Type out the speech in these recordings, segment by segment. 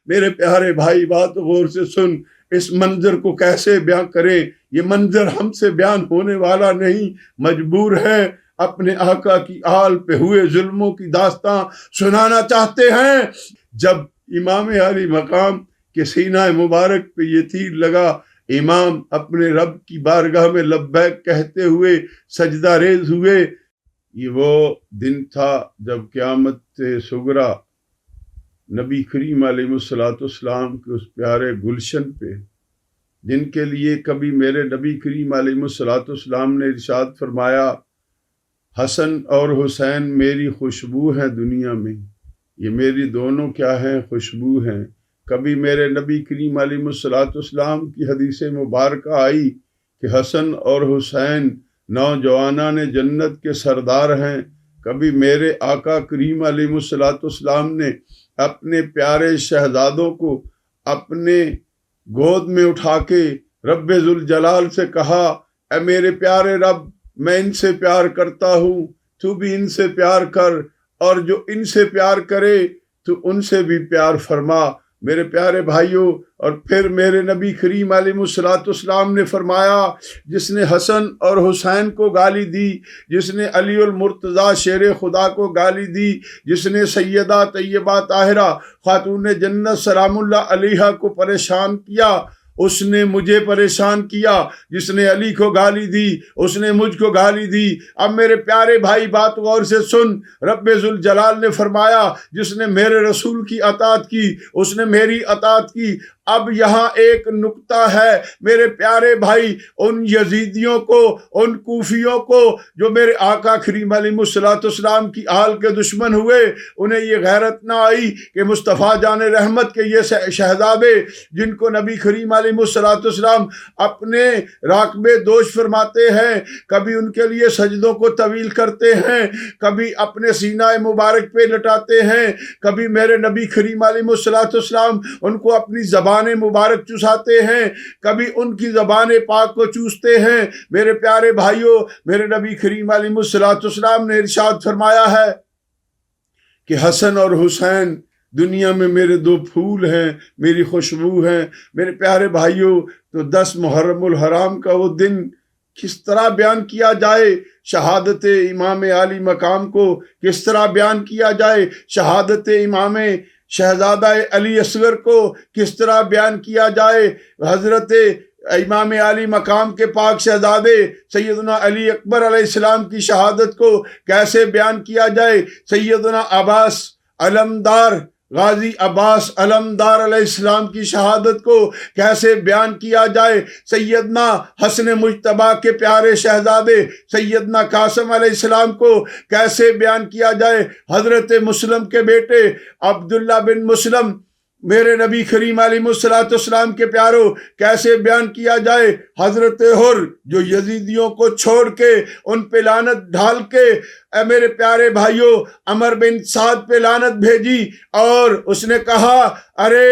میرے پیارے بھائی بات غور سے سن، اس منظر کو کیسے بیان کریں؟ یہ منظر ہم سے بیان ہونے والا نہیں، مجبور ہے اپنے آقا کی آل پہ ہوئے ظلموں کی داستاں سنانا چاہتے ہیں۔ جب امام علی مقام کے سینہ مبارک پہ یہ تیر لگا، امام اپنے رب کی بارگاہ میں لبیک کہتے ہوئے سجدہ ریز ہوئے۔ یہ وہ دن تھا جب قیامت صغریٰ نبی کریم علیہ السلام کے اس پیارے گلشن پہ، جن کے لیے کبھی میرے نبی کریم علیہ السلام نے ارشاد فرمایا، حسن اور حسین میری خوشبو ہیں دنیا میں، یہ میری دونوں کیا ہیں؟ خوشبو ہیں۔ کبھی میرے نبی کریم علیہ السلام کی حدیث مبارکہ آئی کہ حسن اور حسین نوجوانان جنت کے سردار ہیں۔ کبھی میرے آقا کریم علیہ السلام نے اپنے پیارے شہزادوں کو اپنے گود میں اٹھا کے رب ذوالجلال سے کہا، اے میرے پیارے رب، میں ان سے پیار کرتا ہوں، تو بھی ان سے پیار کر، اور جو ان سے پیار کرے تو ان سے بھی پیار فرما۔ میرے پیارے بھائیوں، اور پھر میرے نبی کریم علیہ السلام نے فرمایا، جس نے حسن اور حسین کو گالی دی، جس نے علی المرتضیٰ شیر خدا کو گالی دی، جس نے سیدہ طیبہ طاہرہ خاتون جنت سلام اللہ علیہا کو پریشان کیا، اس نے مجھے پریشان کیا۔ جس نے علی کو گالی دی، اس نے مجھ کو گالی دی۔ اب میرے پیارے بھائی بات غور سے سن، رب ذوالجلال نے فرمایا، جس نے میرے رسول کی اطاعت کی اس نے میری اطاعت کی۔ اب یہاں ایک نکتہ ہے میرے پیارے بھائی، ان یزیدیوں کو، ان کوفیوں کو جو میرے آقا کریم علیہ السلام کی آل کے دشمن ہوئے، انہیں یہ غیرت نہ آئی کہ مصطفیٰ جان رحمت کے یہ شہزادے جن کو نبی کریم علیہ السلام اپنے راکبے دوش فرماتے ہیں، کبھی ان کے لیے سجدوں کو طویل کرتے ہیں، کبھی اپنے سینہ مبارک پہ لٹاتے ہیں، کبھی میرے نبی کریم علیہ السلام ان کو اپنی زبان مبارک چوساتے ہیں، کبھی ان کی زبان پاک کو چوستے ہیں۔ میرے پیارے بھائیوں، میرے نبی کریم علیہ السلام نے ارشاد فرمایا ہے کہ حسن اور حسین دنیا میں میرے دو پھول ہیں، میری خوشبو ہیں۔ میرے پیارے بھائیوں، تو 10 محرم الحرام کا وہ دن کس طرح بیان کیا جائے؟ شہادت امام علی مقام کو کس طرح بیان کیا جائے؟ شہادت امام شہزادہ علی اصغر کو کس طرح بیان کیا جائے؟ حضرت امام علی مقام کے پاک شہزادے سیدنا علی اکبر علیہ السلام کی شہادت کو کیسے بیان کیا جائے؟ سیدنا عباس علمدار، غازی عباس علمدار علیہ السلام کی شہادت کو کیسے بیان کیا جائے؟ سیدنا حسن مجتبیٰ کے پیارے شہزادے سیدنا قاسم علیہ السلام کو کیسے بیان کیا جائے؟ حضرت مسلم کے بیٹے عبداللہ بن مسلم، میرے نبی کریم علیہ السلام کے پیاروں، کیسے بیان کیا جائے؟ حضرت حر جو یزیدیوں کو چھوڑ کے ان پہ لعنت ڈھال کے، اے میرے پیارے بھائیوں، عمر بن سعد پہ لعنت بھیجی، اور اس نے کہا، ارے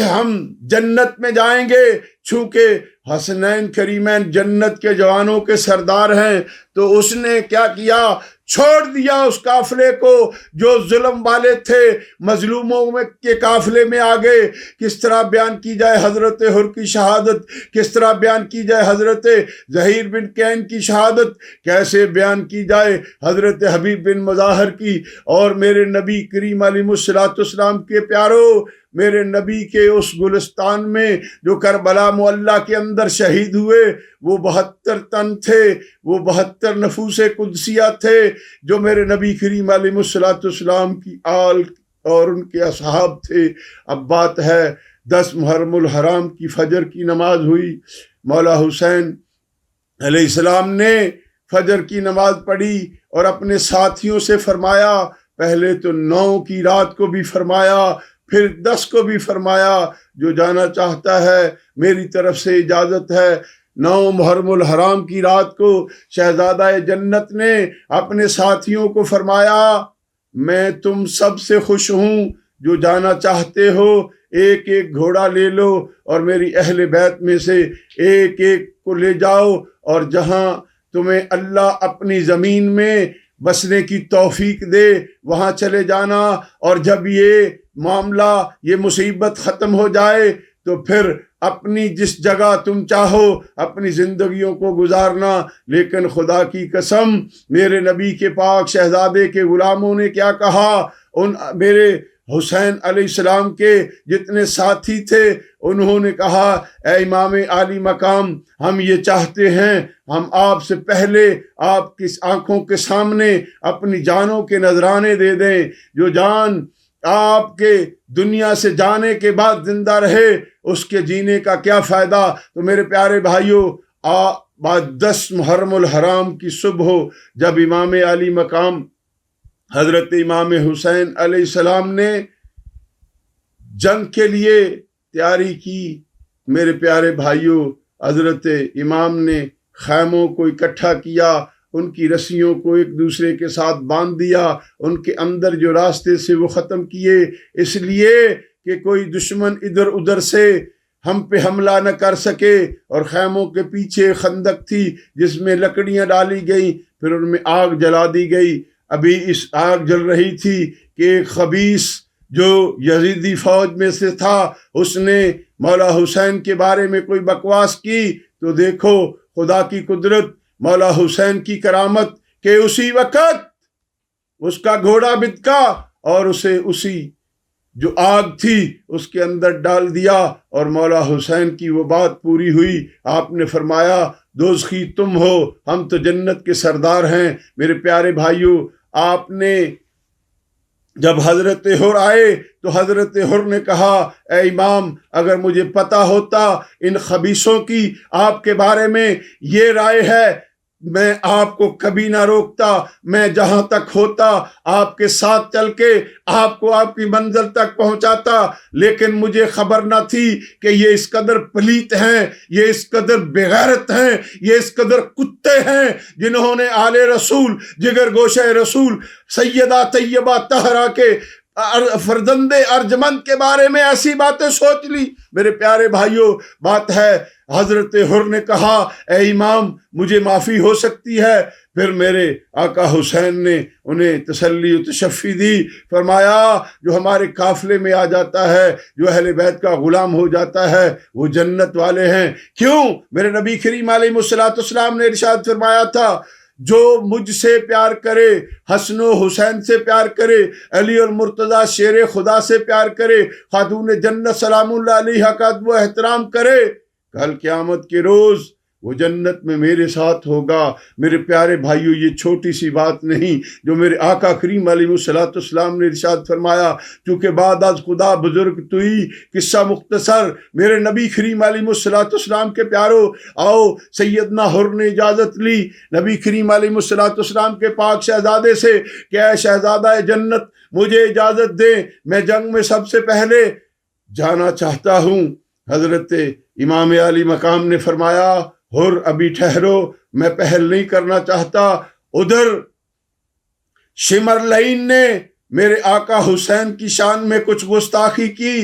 ہم جنت میں جائیں گے، چونکہ حسنین کریمین جنت کے جوانوں کے سردار ہیں۔ تو اس نے کیا کیا؟ چھوڑ دیا اس قافلے کو جو ظلم والے تھے، مظلوموں کے قافلے میں آگے۔ کس طرح بیان کی جائے حضرت حر کی شہادت؟ کس طرح بیان کی جائے حضرت زہیر بن کین کی شہادت؟ کیسے بیان کی جائے حضرت حبیب بن مظاہر کی؟ اور میرے نبی کریم علیہ السلام کے پیاروں، میرے نبی کے اس گلستان میں جو کربلا معلیٰ کے اندر شہید ہوئے، وہ 72 تن تھے، وہ 72 نفوس قدسیہ تھے جو میرے نبی کریم علیہ السلام کی آل اور ان کے اصحاب تھے۔ اب بات ہے 10 محرم الحرام کی فجر کی نماز ہوئی، مولا حسین علیہ السلام نے فجر کی نماز پڑھی اور اپنے ساتھیوں سے فرمایا، پہلے تو 9 کی رات کو بھی فرمایا، پھر 10 کو بھی فرمایا، جو جانا چاہتا ہے میری طرف سے اجازت ہے۔ 9 محرم الحرام کی رات کو شہزادہ جنت نے اپنے ساتھیوں کو فرمایا، میں تم سب سے خوش ہوں، جو جانا چاہتے ہو ایک ایک گھوڑا لے لو اور میری اہل بیت میں سے ایک ایک کو لے جاؤ، اور جہاں تمہیں اللہ اپنی زمین میں بسنے کی توفیق دے وہاں چلے جانا۔ اور جب یہ معاملہ یہ مصیبت ختم ہو جائے تو پھر اپنی جس جگہ تم چاہو اپنی زندگیوں کو گزارنا، لیکن خدا کی قسم میرے نبی کے پاک شہزادے کے غلاموں نے کیا کہا؟ ان میرے حسین علیہ السلام کے جتنے ساتھی تھے انہوں نے کہا اے امام عالی مقام، ہم یہ چاہتے ہیں ہم آپ سے پہلے آپ کی آنکھوں کے سامنے اپنی جانوں کے نذرانے دے دیں، جو جان آپ کے دنیا سے جانے کے بعد زندہ رہے اس کے جینے کا کیا فائدہ؟ تو میرے پیارے بھائیوں، بعد 10 محرم الحرام کی صبح جب امام علی مقام حضرت امام حسین علیہ السلام نے جنگ کے لیے تیاری کی، میرے پیارے بھائیوں حضرت امام نے خیموں کو اکٹھا کیا، ان کی رسیوں کو ایک دوسرے کے ساتھ باندھ دیا، ان کے اندر جو راستے سے وہ ختم کیے، اس لیے کہ کوئی دشمن ادھر ادھر سے ہم پہ حملہ نہ کر سکے۔ اور خیموں کے پیچھے خندق تھی جس میں لکڑیاں ڈالی گئیں، پھر ان میں آگ جلا دی گئی۔ ابھی اس آگ جل رہی تھی کہ ایک خبیث جو یزیدی فوج میں سے تھا اس نے مولا حسین کے بارے میں کوئی بکواس کی، تو دیکھو خدا کی قدرت، مولا حسین کی کرامت کہ اسی وقت اس کا گھوڑا بتکا اور اسے اسی جو آگ تھی اس کے اندر ڈال دیا، اور مولا حسین کی وہ بات پوری ہوئی۔ آپ نے فرمایا دوزخی تم ہو، ہم تو جنت کے سردار ہیں۔ میرے پیارے بھائیوں، آپ نے جب حضرت حر آئے تو حضرت حر نے کہا اے امام، اگر مجھے پتا ہوتا ان خبیثوں کی آپ کے بارے میں یہ رائے ہے، میں آپ کو کبھی نہ روکتا، میں جہاں تک ہوتا آپ کے ساتھ چل کے آپ کو آپ کی منزل تک پہنچاتا، لیکن مجھے خبر نہ تھی کہ یہ اس قدر پلیت ہیں، یہ اس قدر بغیرت ہیں، یہ اس قدر کتے ہیں جنہوں نے آل رسول، جگر گوشہ رسول سیدہ طیبہ طاہرہ کے فرزند ارجمند کے بارے میں ایسی باتیں سوچ لی۔ میرے پیارے بھائیوں، بات ہے حضرت حر نے کہا اے امام مجھے معافی ہو سکتی ہے۔ پھر میرے آقا حسین نے انہیں تسلی و تشفی دی، فرمایا جو ہمارے قافلے میں آ جاتا ہے، جو اہل بیت کا غلام ہو جاتا ہے، وہ جنت والے ہیں۔ کیوں؟ میرے نبی کریم علیہ الصلوۃ والسلام نے ارشاد فرمایا تھا جو مجھ سے پیار کرے، حسن و حسین سے پیار کرے، علی المرتضیٰ شیر خدا سے پیار کرے، خاتون جنت سلام اللہ علیہا کا ادب و احترام کرے، کل قیامت کے روز وہ جنت میں میرے ساتھ ہوگا۔ میرے پیارے بھائیوں، یہ چھوٹی سی بات نہیں جو میرے آقا کریم علیہ الصلوۃ والسلام نے ارشاد فرمایا، چونکہ بعد از خدا بزرگ توئی، قصہ مختصر۔ میرے نبی کریم علیہ الصلوۃ والسلام کے پیارو، آؤ سیدنا حر نے اجازت لی نبی کریم علیہ الصلوۃ والسلام کے پاک شہزادے سے کہ اے شہزادہ جنت مجھے اجازت دیں، میں جنگ میں سب سے پہلے جانا چاہتا ہوں۔ حضرت امام علی مقام نے فرمایا حر ابھی ٹھہرو، میں پہل نہیں کرنا چاہتا۔ ادھر شمر لعین نے میرے آقا حسین کی شان میں کچھ گستاخی کی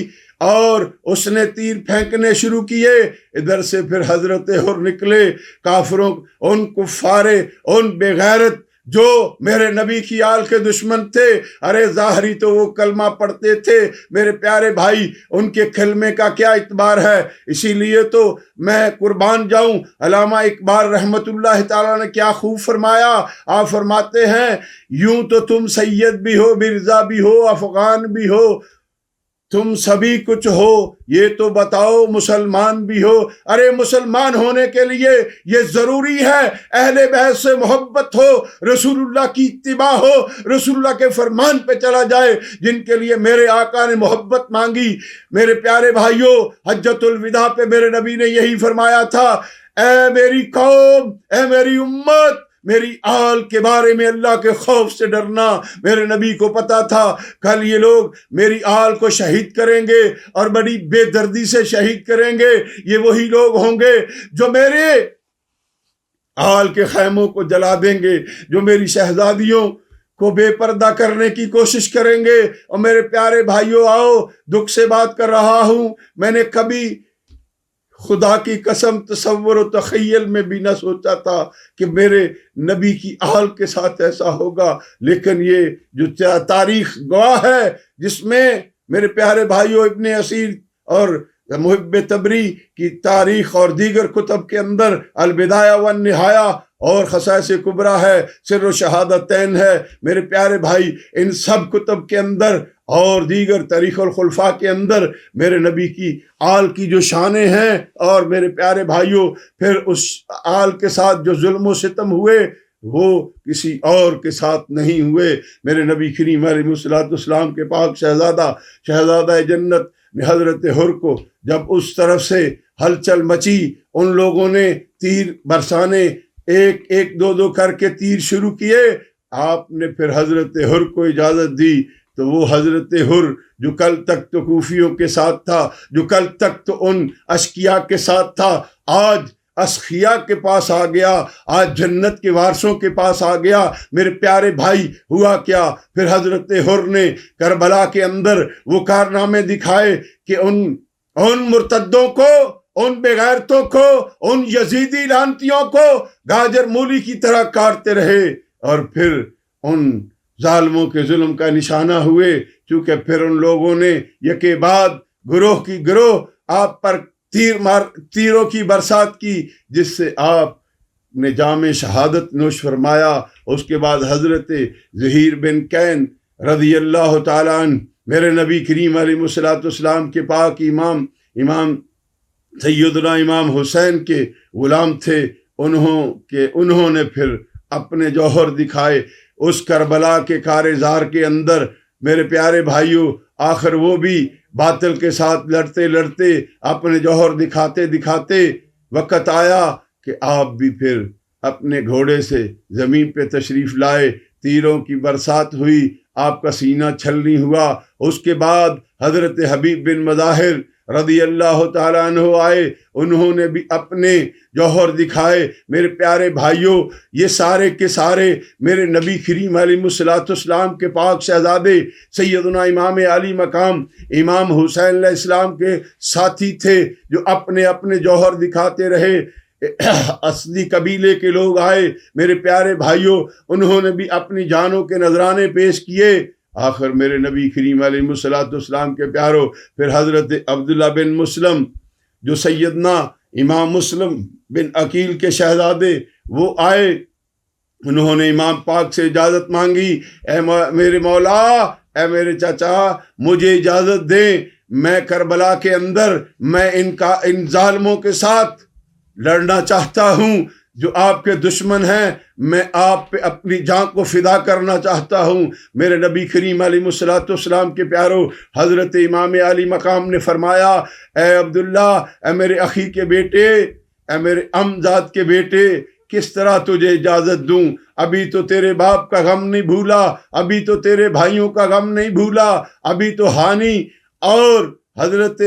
اور اس نے تیر پھینکنے شروع کیے۔ ادھر سے پھر حضرت حر نکلے، کافروں، ان کفارے، ان بے غیرت جو میرے نبی کی آل کے دشمن تھے، ارے ظاہری تو وہ کلمہ پڑھتے تھے، میرے پیارے بھائی ان کے کلمے کا کیا اعتبار ہے؟ اسی لیے تو میں قربان جاؤں، علامہ اقبال رحمت اللہ تعالیٰ نے کیا خوب فرمایا۔ آپ فرماتے ہیں یوں تو تم سید بھی ہو، مرزا بھی ہو، افغان بھی ہو، تم سبھی کچھ ہو، یہ تو بتاؤ مسلمان بھی ہو۔ ارے مسلمان ہونے کے لیے یہ ضروری ہے اہل بیت سے محبت ہو، رسول اللہ کی اتباع ہو، رسول اللہ کے فرمان پہ چلا جائے جن کے لیے میرے آقا نے محبت مانگی۔ میرے پیارے بھائیوں، حجۃ الوداع پہ میرے نبی نے یہی فرمایا تھا، اے میری قوم، اے میری امت، میری آل کے بارے میں اللہ کے خوف سے ڈرنا۔ میرے نبی کو پتا تھا کل یہ لوگ میری آل کو شہید کریں گے اور بڑی بے دردی سے شہید کریں گے۔ یہ وہی لوگ ہوں گے جو میرے آل کے خیموں کو جلا دیں گے، جو میری شہزادیوں کو بے پردہ کرنے کی کوشش کریں گے۔ اور میرے پیارے بھائیوں، آؤ دکھ سے بات کر رہا ہوں، میں نے کبھی خدا کی قسم تصور و تخیل میں بھی نہ سوچا تھا کہ میرے نبی کی آل کے ساتھ ایسا ہوگا، لیکن یہ جو تاریخ گواہ ہے جس میں میرے پیارے بھائیوں، ابن اسیر اور محب تبری کی تاریخ اور دیگر کتب کے اندر البدایہ والنہایہ اور خصائص کبریٰ ہے، سر و شہادتین ہے۔ میرے پیارے بھائی، ان سب کتب کے اندر اور دیگر تاریخ الخلفاء کے اندر میرے نبی کی آل کی جو شانیں ہیں، اور میرے پیارے بھائیوں پھر اس آل کے ساتھ جو ظلم و ستم ہوئے وہ کسی اور کے ساتھ نہیں ہوئے۔ میرے نبی کریم علیہ السلام کے پاک شہزادہ جنت نے حضرت حر کو جب اس طرف سے ہلچل مچی، ان لوگوں نے تیر برسانے، ایک دو کر کے تیر شروع کیے، آپ نے پھر حضرت حر کو اجازت دی، تو وہ حضرت حر جو کل تک تو کوفیوں کے ساتھ تھا، جو کل تک تو ان اشقیاء کے ساتھ تھا، آج اسخیاء کے پاس آ گیا، آج جنت کے وارثوں کے پاس آ گیا۔ میرے پیارے بھائی، ہوا کیا؟ پھر حضرت حر نے کربلا کے اندر وہ کارنامے دکھائے کہ ان مرتدوں کو، ان بغیرتوں کو، ان یزیدی لعنتیوں کو گاجر مولی کی طرح کاٹتے رہے، اور پھر ان ظالموں کے ظلم کا نشانہ ہوئے، چونکہ پھر ان لوگوں نے یکے بعد گروہ کی گروہ آپ پر تیروں کی برسات کی، جس سے آپ نے جام شہادت نوش فرمایا۔ اس کے بعد حضرت زہیر بن کین رضی اللہ تعالیٰ عنہ میرے نبی کریم علیہ السلام کے پاک امام سیدنا امام حسین کے غلام تھے، انہوں نے پھر اپنے جوہر دکھائے اس کربلا کے کارزار کے اندر۔ میرے پیارے بھائیوں، آخر وہ بھی باطل کے ساتھ لڑتے لڑتے اپنے جوہر دکھاتے وقت آیا کہ آپ بھی پھر اپنے گھوڑے سے زمین پہ تشریف لائے، تیروں کی برسات ہوئی، آپ کا سینہ چھلنی ہوا۔ اس کے بعد حضرت حبیب بن مظاہر رضی اللہ تعالیٰ عنہ آئے، انہوں نے بھی اپنے جوہر دکھائے۔ میرے پیارے بھائیوں، یہ سارے کے سارے میرے نبی کریم علیہ السلام کے پاک شہزادے سیدنا امام علی مقام امام حسین علیہ السلام کے ساتھی تھے، جو اپنے اپنے جوہر دکھاتے رہے۔ اصلی قبیلے کے لوگ آئے، میرے پیارے بھائیوں، انہوں نے بھی اپنی جانوں کے نذرانے پیش کیے۔ آخر میرے نبی کریم علیہ السلام کے پیاروں، پھر حضرت عبداللہ بن مسلم جو سیدنا امام مسلم بن عقیل کے شہزادے، وہ آئے، انہوں نے امام پاک سے اجازت مانگی، اے میرے مولا، اے میرے چچا، مجھے اجازت دیں، میں کربلا کے اندر میں ان ظالموں کے ساتھ لڑنا چاہتا ہوں جو آپ کے دشمن ہیں، میں آپ پہ اپنی جان کو فدا کرنا چاہتا ہوں۔ میرے نبی کریم علیہ السلام کے پیاروں، حضرت امام علی مقام نے فرمایا، اے عبداللہ، اے میرے اخی کے بیٹے، اے میرے امزاد کے بیٹے، کس طرح تجھے اجازت دوں؟ ابھی تو تیرے باپ کا غم نہیں بھولا، ابھی تو تیرے بھائیوں کا غم نہیں بھولا، ابھی تو ہانی اور حضرت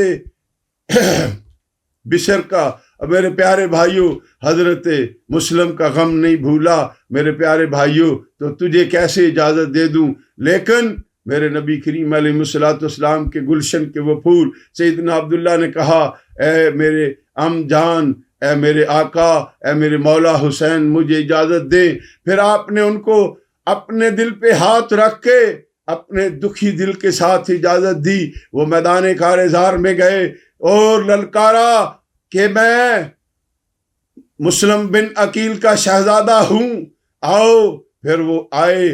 بشر کا، میرے پیارے بھائیوں، حضرت مسلم کا غم نہیں بھولا۔ میرے پیارے بھائیوں، تو تجھے کیسے اجازت دے دوں؟ لیکن میرے نبی کریم علیہ السلام کے گلشن کے وہ پھول، سیدنا عبداللہ نے کہا، اے میرے ام جان، اے میرے آقا، اے میرے مولا حسین، مجھے اجازت دیں۔ پھر آپ نے ان کو اپنے دل پہ ہاتھ رکھ کے اپنے دکھی دل کے ساتھ اجازت دی۔ وہ میدان کارزار میں گئے اور للکارا کہ میں مسلم بن عقیل کا شہزادہ ہوں، آؤ۔ پھر وہ آئے،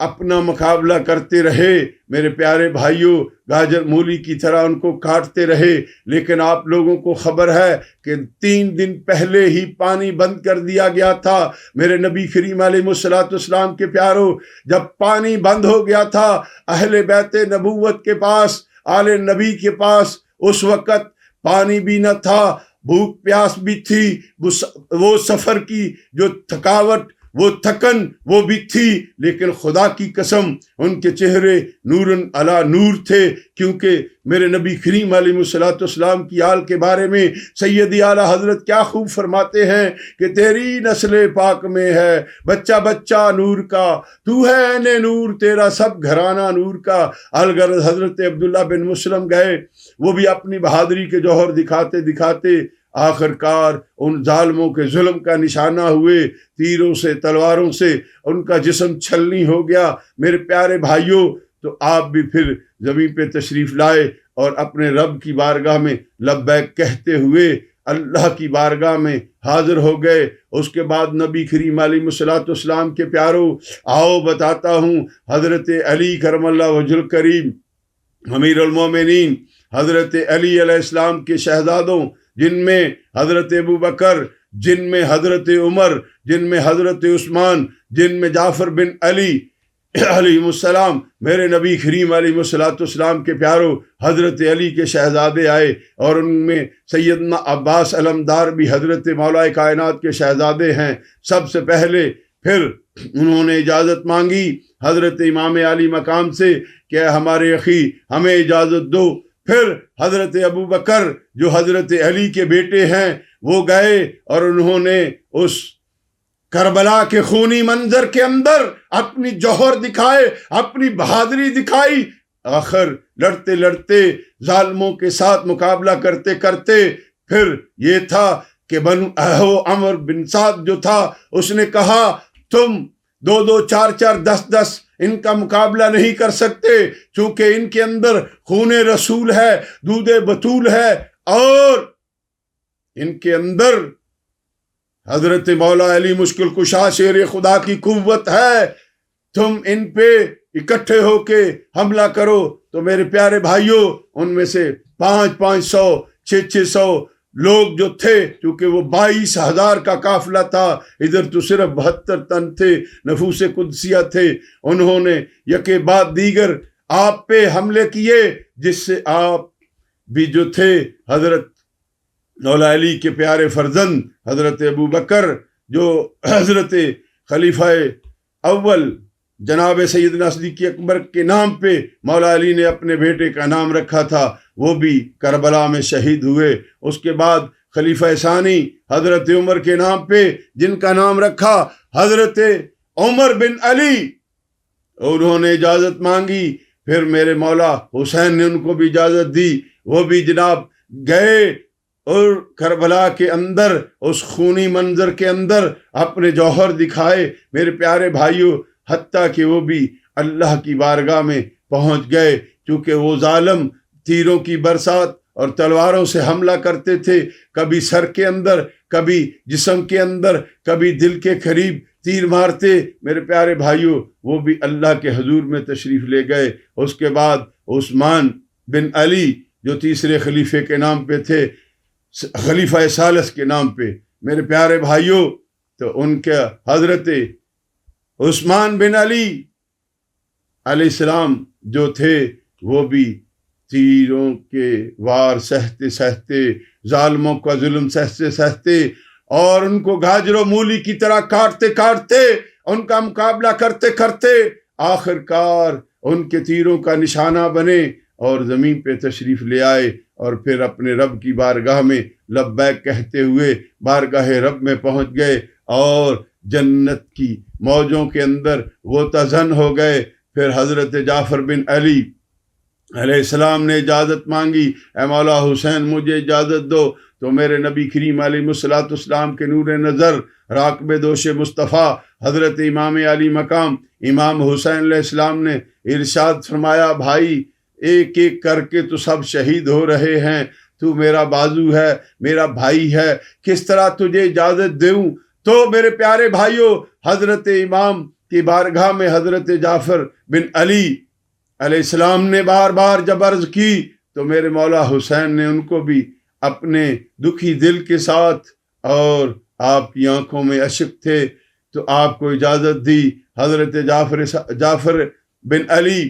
اپنا مقابلہ کرتے رہے، میرے پیارے بھائیوں، گاجر مولی کی طرح ان کو کاٹتے رہے۔ لیکن آپ لوگوں کو خبر ہے کہ 3 دن پہلے ہی پانی بند کر دیا گیا تھا۔ میرے نبی کریم علیہ السلام کے پیاروں، جب پانی بند ہو گیا تھا، اہل بیت نبوت کے پاس، آل نبی کے پاس اس وقت پانی بھی نہ تھا، بھوک پیاس بھی تھی، وہ سفر کی جو تھکاوٹ، وہ تھکن وہ بھی تھی، لیکن خدا کی قسم ان کے چہرے نورن علی نور تھے، کیونکہ میرے نبی کریم علیہ السلام کی آل کے بارے میں سیدی اعلیٰ حضرت کیا خوب فرماتے ہیں کہ تیری نسل پاک میں ہے بچہ بچہ نور کا، تو ہے عین نور، تیرا سب گھرانہ نور کا۔ الغرض حضرت عبداللہ بن مسلم گئے، وہ بھی اپنی بہادری کے جوہر دکھاتے دکھاتے آخر کار ان ظالموں کے ظلم کا نشانہ ہوئے، تیروں سے، تلواروں سے ان کا جسم چھلنی ہو گیا۔ میرے پیارے بھائیوں، تو آپ بھی پھر زمین پہ تشریف لائے اور اپنے رب کی بارگاہ میں لبیک کہتے ہوئے اللہ کی بارگاہ میں حاضر ہو گئے۔ اس کے بعد نبی کریم علیہ الصلوۃ والسلام کے پیارو، آؤ بتاتا ہوں، حضرت علی کرم اللہ وجہ الکریم امیر المومنین، حضرت علی علیہ السلام کے شہزادوں، جن میں حضرت ابو بکر، جن میں حضرت عمر، جن میں حضرت عثمان، جن میں جعفر بن علی علیہ السلام، میرے نبی کریم علیہ الصلوۃ والسلام کے پیارو حضرت علی کے شہزادے آئے، اور ان میں سیدنا عباس علمدار بھی حضرت مولا کائنات کے شہزادے ہیں۔ سب سے پہلے پھر انہوں نے اجازت مانگی حضرت امام علی مقام سے کہ ہمارے اخی ہمیں اجازت دو۔ پھر حضرت ابو بکر جو حضرت علی کے بیٹے ہیں وہ گئے اور انہوں نے اس کربلا کے خونی منظر کے اندر اپنی جوہر دکھائے، اپنی بہادری دکھائی۔ آخر لڑتے لڑتے ظالموں کے ساتھ مقابلہ کرتے کرتے پھر یہ تھا کہ بنو عمر بن سعد جو تھا اس نے کہا تم 2 4 4 10 ان کا مقابلہ نہیں کر سکتے، چونکہ ان کے اندر خون رسول ہے، دودھ بطول ہے، اور ان کے اندر حضرت مولا علی مشکل کشا شیر خدا کی قوت ہے۔ تم ان پہ اکٹھے ہو کے حملہ کرو۔ تو میرے پیارے بھائیوں، ان میں سے 500 600 لوگ جو تھے، چونکہ وہ 22,000 کا قافلہ تھا، ادھر تو صرف 72 تن تھے، نفوس قدسیہ تھے، انہوں نے یکے بعد دیگر آپ پہ حملے کیے، جس سے آپ بھی جو تھے حضرت مولا علی کے پیارے فرزند حضرت ابو بکر، جو حضرت خلیفہ اول جناب سیدنا صدیق اکبر کے نام پہ مولا علی نے اپنے بیٹے کا نام رکھا تھا، وہ بھی کربلا میں شہید ہوئے۔ اس کے بعد خلیفہ ثانی حضرت عمر کے نام پہ جن کا نام رکھا حضرت عمر بن علی، انہوں نے اجازت مانگی، پھر میرے مولا حسین نے ان کو بھی اجازت دی، وہ بھی جناب گئے اور کربلا کے اندر اس خونی منظر کے اندر اپنے جوہر دکھائے۔ میرے پیارے بھائیوں، حتیٰ کہ وہ بھی اللہ کی بارگاہ میں پہنچ گئے، چونکہ وہ ظالم تیروں کی برسات اور تلواروں سے حملہ کرتے تھے، کبھی سر کے اندر، کبھی جسم کے اندر، کبھی دل کے قریب تیر مارتے۔ میرے پیارے بھائیوں، وہ بھی اللہ کے حضور میں تشریف لے گئے۔ اس کے بعد عثمان بن علی جو تیسرے خلیفے کے نام پہ تھے، خلیفہ ثالث کے نام پہ، میرے پیارے بھائیوں، تو ان کے حضرت عثمان بن علی علیہ السلام جو تھے وہ بھی تیروں کے وار سہتے سہتے، ظالموں کا ظلم سہتے سہتے، اور ان کو گاجر و مولی کی طرح کاٹتے کاٹتے، ان کا مقابلہ کرتے کرتے آخر کار ان کے تیروں کا نشانہ بنے اور زمین پہ تشریف لے آئے، اور پھر اپنے رب کی بارگاہ میں لبیک کہتے ہوئے بارگاہ رب میں پہنچ گئے، اور جنت کی موجوں کے اندر غوطہ زن ہو گئے۔ پھر حضرت جعفر بن علی علیہ السلام نے اجازت مانگی، اے مولا حسین مجھے اجازت دو۔ تو میرے نبی کریم علیہ الصلوۃ والسلام کے نور نظر، راکب دوش مصطفیٰ حضرت امام علی مقام امام حسین علیہ السلام نے ارشاد فرمایا، بھائی ایک ایک کر کے تو سب شہید ہو رہے ہیں، تو میرا بازو ہے، میرا بھائی ہے، کس طرح تجھے اجازت دوں؟ تو میرے پیارے بھائیوں، حضرت امام کی بارگاہ میں حضرت جعفر بن علی علیہ السلام نے بار بار جب عرض کی، تو میرے مولا حسین نے ان کو بھی اپنے دکھی دل کے ساتھ، اور آپ کی آنکھوں میں اشک تھے، تو آپ کو اجازت دی۔ حضرت جعفر بن علی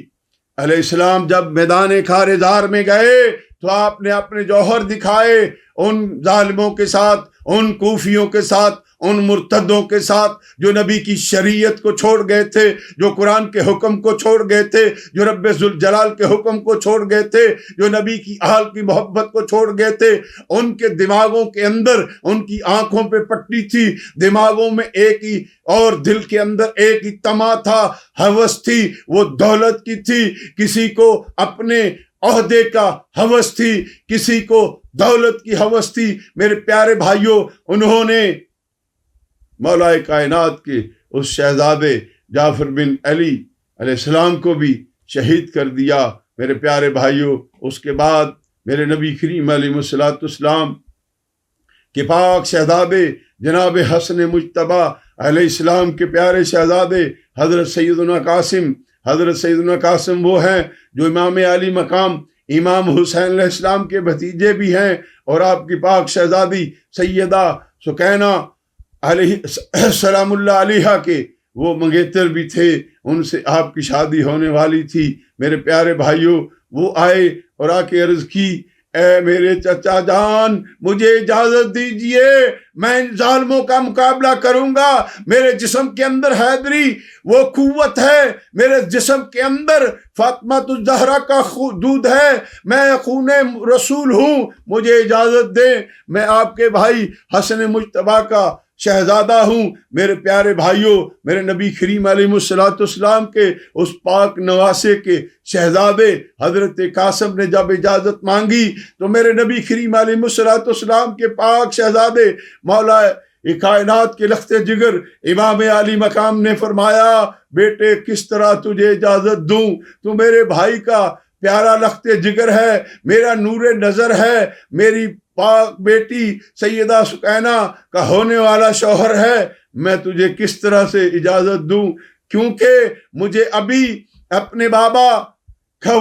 علیہ السلام جب میدان کارزار میں گئے تو آپ نے اپنے جوہر دکھائے، ان ظالموں کے ساتھ، ان کوفیوں کے ساتھ، ان مرتدوں کے ساتھ جو نبی کی شریعت کو چھوڑ گئے تھے، جو قرآن کے حکم کو چھوڑ گئے تھے، جو رب ذوالجلال کے حکم کو چھوڑ گئے تھے، جو نبی کی آل کی محبت کو چھوڑ گئے تھے۔ ان کے دماغوں کے اندر، ان کی آنکھوں پہ پٹی تھی، دماغوں میں ایک ہی اور دل کے اندر ایک ہی طمع تھا، ہوس تھی، وہ دولت کی تھی۔ کسی کو اپنے عہدے کا ہوس تھی، کسی کو دولت کی ہوس تھی۔ میرے پیارے بھائیوں، انہوں نے مولا کائنات کے اس شہزادے جعفر بن علی علیہ السلام کو بھی شہید کر دیا۔ میرے پیارے بھائیوں، اس کے بعد میرے نبی کریم علیہ الصلوۃ والسلام کے پاک شہزادے جناب حسن مجتبیٰ علیہ السلام کے پیارے شہزادے حضرت سیدنا قاسم وہ ہیں جو امام علی مقام امام حسین علیہ السلام کے بھتیجے بھی ہیں، اور آپ کی پاک شہزادی سیدہ سکینہ علیہ سلام اللہ علیہ کے وہ منگیتر بھی تھے، ان سے آپ کی شادی ہونے والی تھی۔ میرے پیارے بھائیوں، وہ آئے اور آ کے عرض کی، اے میرے چچا جان، مجھے اجازت دیجئے، میں ان ظالموں کا مقابلہ کروں گا۔ میرے جسم کے اندر حیدری وہ قوت ہے، میرے جسم کے اندر فاطمہ الزہرا کا دودھ ہے، میں خون رسول ہوں، مجھے اجازت دیں، میں آپ کے بھائی حسن مجتبیٰ کا شہزادہ ہوں۔ میرے پیارے بھائیوں، میرے نبی کریم علیہ الصلوۃ والسلام کے اس پاک نواسے کے شہزادے حضرت قاسم نے جب اجازت مانگی تو میرے نبی کریم علیہ الصلوۃ والسلام کے پاک شہزادے مولا کائنات کے لخت جگر امام علی مقام نے فرمایا، بیٹے کس طرح تجھے اجازت دوں، تو میرے بھائی کا پیارا لخت جگر ہے، میرا نور نظر ہے، میری پاک بیٹی سیدہ سکینہ کا ہونے والا شوہر ہے، میں تجھے کس طرح سے اجازت دوں، کیونکہ مجھے ابھی اپنے بابا کا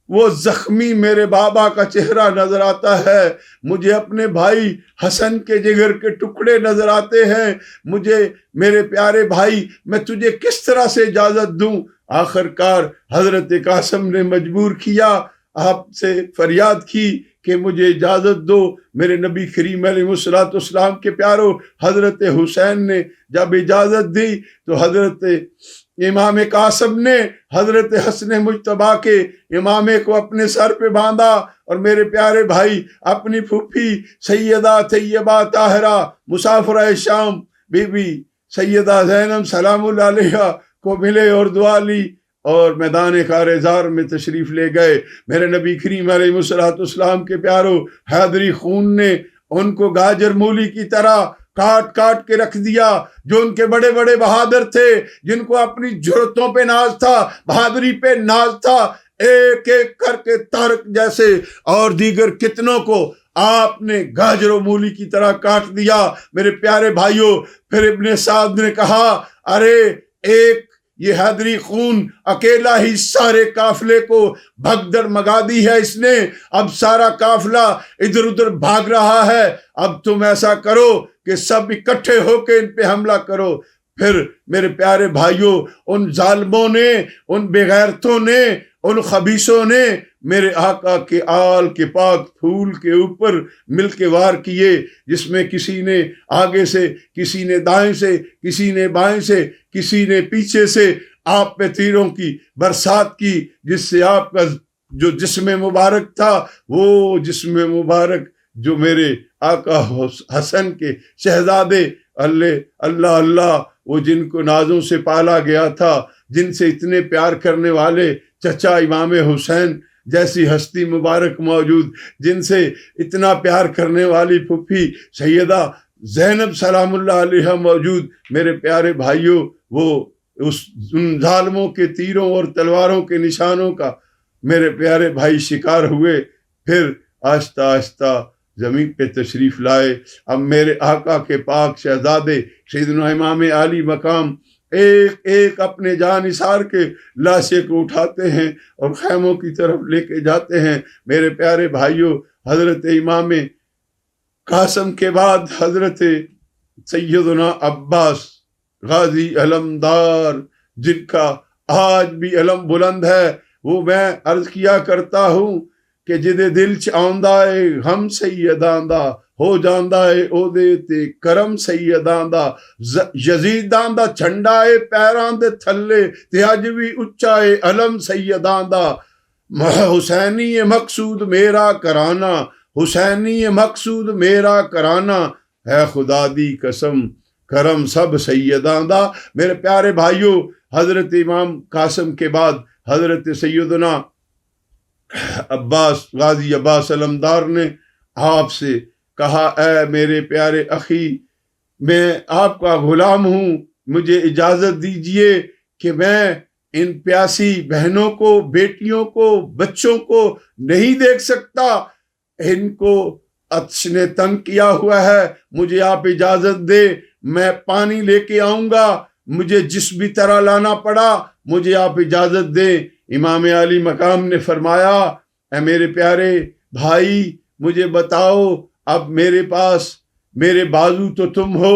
وہ زخمی میرے بابا کا چہرہ نظر آتا ہے، مجھے اپنے بھائی حسن کے جگر کے ٹکڑے نظر آتے ہیں، مجھے میرے پیارے بھائی میں تجھے کس طرح سے اجازت دوں۔ آخر کار حضرت قاسم نے مجبور کیا، آپ سے فریاد کی کہ مجھے اجازت دو۔ میرے نبی کریم علیہ الصلوۃ والسلام کے پیارو حضرت حسین نے جب اجازت دی تو حضرت امام قاسم نے حضرت حسن مجتبیٰ کے امامے کو اپنے سر پہ باندھا، اور میرے پیارے بھائی اپنی پھوپھی سیدہ طیبہ طاہرہ مسافرہ شام بی بی سیدہ زینب سلام اللہ علیہ کو ملے اور دعا لی، اور میدان کارزار میں تشریف لے گئے۔ میرے نبی کریم علیہ الصلوۃ والسلام کے پیارو حیدری خون نے ان کو گاجر مولی کی طرح کاٹ کاٹ کے رکھ دیا۔ جو ان کے بڑے بڑے بہادر تھے، جن کو اپنی جرتوں پہ ناز تھا، بہادری پہ ناز تھا، ایک ایک کر کے طارق جیسے اور دیگر کتنوں کو آپ نے گاجر و مولی کی طرح کاٹ دیا۔ میرے پیارے بھائیوں، پھر ابن سعد نے کہا، ارے ایک یہ حیدری خون اکیلا ہی سارے قافلے کو بھگدڑ مگا دی ہے اس نے، اب سارا قافلہ ادھر ادھر بھاگ رہا ہے، اب تم ایسا کرو کہ سب اکٹھے ہو کے ان پہ حملہ کرو۔ پھر میرے پیارے بھائیوں، ان ظالموں نے، ان بے غیرتوں نے، ان خبیثوں نے میرے آقا کے آل کے پاک پھول کے اوپر مل کے وار کیے، جس میں کسی نے آگے سے، کسی نے دائیں سے، کسی نے بائیں سے، کسی نے پیچھے سے آپ پہ تیروں کی برسات کی، جس سے آپ کا جو جسم مبارک تھا، وہ جسم مبارک جو میرے آقا حسن کے شہزادے اللہ وہ جن کو نازوں سے پالا گیا تھا، جن سے اتنے پیار کرنے والے چچا امام حسین جیسی ہستی مبارک موجود، جن سے اتنا پیار کرنے والی پھوپھی سیدہ زینب سلام اللہ علیہ موجود، میرے پیارے بھائیوں، وہ ان ظالموں کے تیروں اور تلواروں کے نشانوں کا میرے پیارے بھائی شکار ہوئے۔ پھر آہستہ آہستہ زمین پہ تشریف لائے۔ اب میرے آقا کے پاک شہزادے سیدنا امام علی مقام ایک ایک اپنے جان نثار کے لاشے کو اٹھاتے ہیں اور خیموں کی طرف لے کے جاتے ہیں۔ میرے پیارے بھائیوں، حضرت امام قاسم کے بعد حضرت سیدنا عباس غازی علمدار، جن کا آج بھی علم بلند ہے، وہ میں عرض کیا کرتا ہوں کہ جدے دل چ آندا ہے ہم سیداں دا، ہو جاندا ہے او دے تے کرم سیداں دا، یزیداں دا جھنڈا ہے پیراں دے تھلے تے اج وی اچا ہے علم سیداں دا۔ حسینی مقصود میرا کرانا، حسینی مقصود میرا کرانا، ہے خدا دی قسم کرم سب سیداں دا۔ میرے پیارے بھائیوں، حضرت امام قاسم کے بعد حضرت سیدنا عباس غازی عباس علمدار نے آپ سے کہا، اے میرے پیارے اخی، میں آپ کا غلام ہوں، مجھے اجازت دیجئے کہ میں ان پیاسی بہنوں کو، بیٹیوں کو، بچوں کو نہیں دیکھ سکتا، ان کو عطش نے تنگ کیا ہوا ہے، مجھے آپ اجازت دے، میں پانی لے کے آؤں گا، مجھے جس بھی طرح لانا پڑا مجھے آپ اجازت دیں۔ امام علی مقام نے فرمایا، اے میرے پیارے بھائی مجھے بتاؤ، اب میرے پاس میرے بازو تو تم ہو،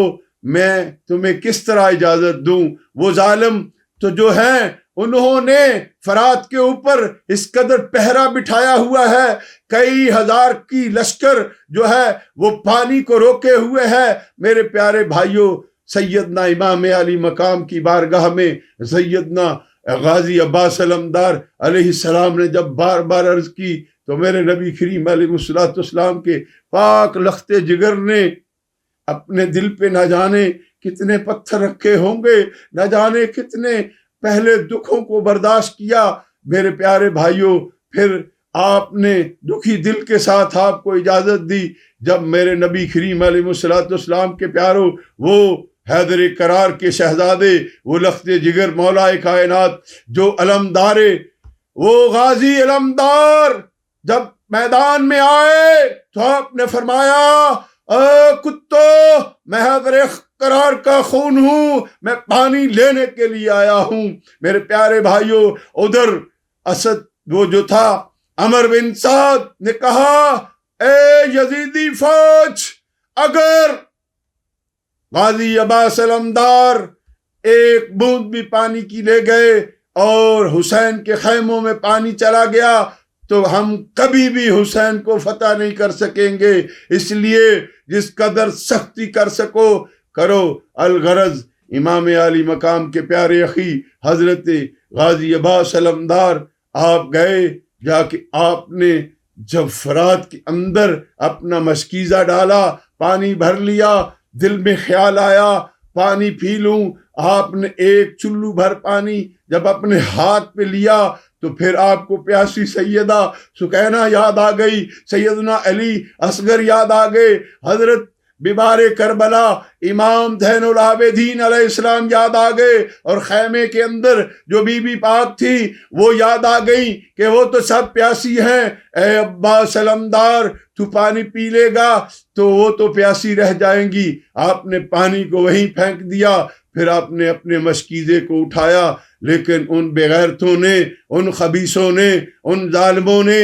میں تمہیں کس طرح اجازت دوں؟ وہ ظالم تو جو ہیں انہوں نے فرات کے اوپر اس قدر پہرا بٹھایا ہوا ہے، کئی ہزار کی لشکر جو ہے وہ پانی کو روکے ہوئے ہے۔ میرے پیارے بھائیوں، سیدنا امام علی مقام کی بارگاہ میں سیدنا غازی عباس علمدار علیہ السلام نے جب بار بار عرض کی تو میرے نبی کریم علیہ السلام کے پاک لخت جگر نے اپنے دل پہ نہ جانے کتنے پتھر رکھے ہوں گے، نہ جانے کتنے پہلے دکھوں کو برداشت کیا۔ میرے پیارے بھائیوں، پھر آپ نے دکھی دل کے ساتھ آپ کو اجازت دی، جب میرے نبی کریم علیہ السلام کے پیاروں، وہ حیدر کرار کے شہزادے، وہ لخت جگر مولا کائنات جو علمدار، وہ غازی علمدار جب میدان میں آئے تو آپ نے فرمایا، اے کتو، میں حیدر کرار کا خون ہوں، میں پانی لینے کے لیے آیا ہوں۔ میرے پیارے بھائیوں، ادھر اسد وہ جو تھا عمر بن سعد نے کہا، اے یزیدی فوج، اگر غازی عباس علمدار ایک بوند بھی پانی کی لے گئے اور حسین کے خیموں میں پانی چلا گیا تو ہم کبھی بھی حسین کو فتح نہیں کر سکیں گے، اس لیے جس قدر سختی کر سکو کرو۔ الغرض امام علی مقام کے پیارے اخی حضرت غازی عباس علمدار آپ گئے، جا کے آپ نے جب فرات کے اندر اپنا مشکیزہ ڈالا، پانی بھر لیا، دل میں خیال آیا پانی پی لوں، آپ نے ایک چلو بھر پانی جب اپنے ہاتھ پہ لیا تو پھر آپ کو پیاسی سیدہ سکینہ یاد آ گئی، سیدنا علی اصغر یاد آ گئے، حضرت بیمار کربلا امام زین العابدین علیہ السلام یاد آ گئے، اور خیمے کے اندر جو بی بی پاک تھی وہ یاد آ گئی کہ وہ تو سب پیاسی ہیں۔ اے عباس علمدار، تو پانی پی لے گا تو وہ تو پیاسی رہ جائیں گی۔ آپ نے پانی کو وہیں پھینک دیا، پھر آپ نے اپنے مشکیزے کو اٹھایا، لیکن ان بغیرتوں نے، ان خبیثوں نے، ان ظالموں نے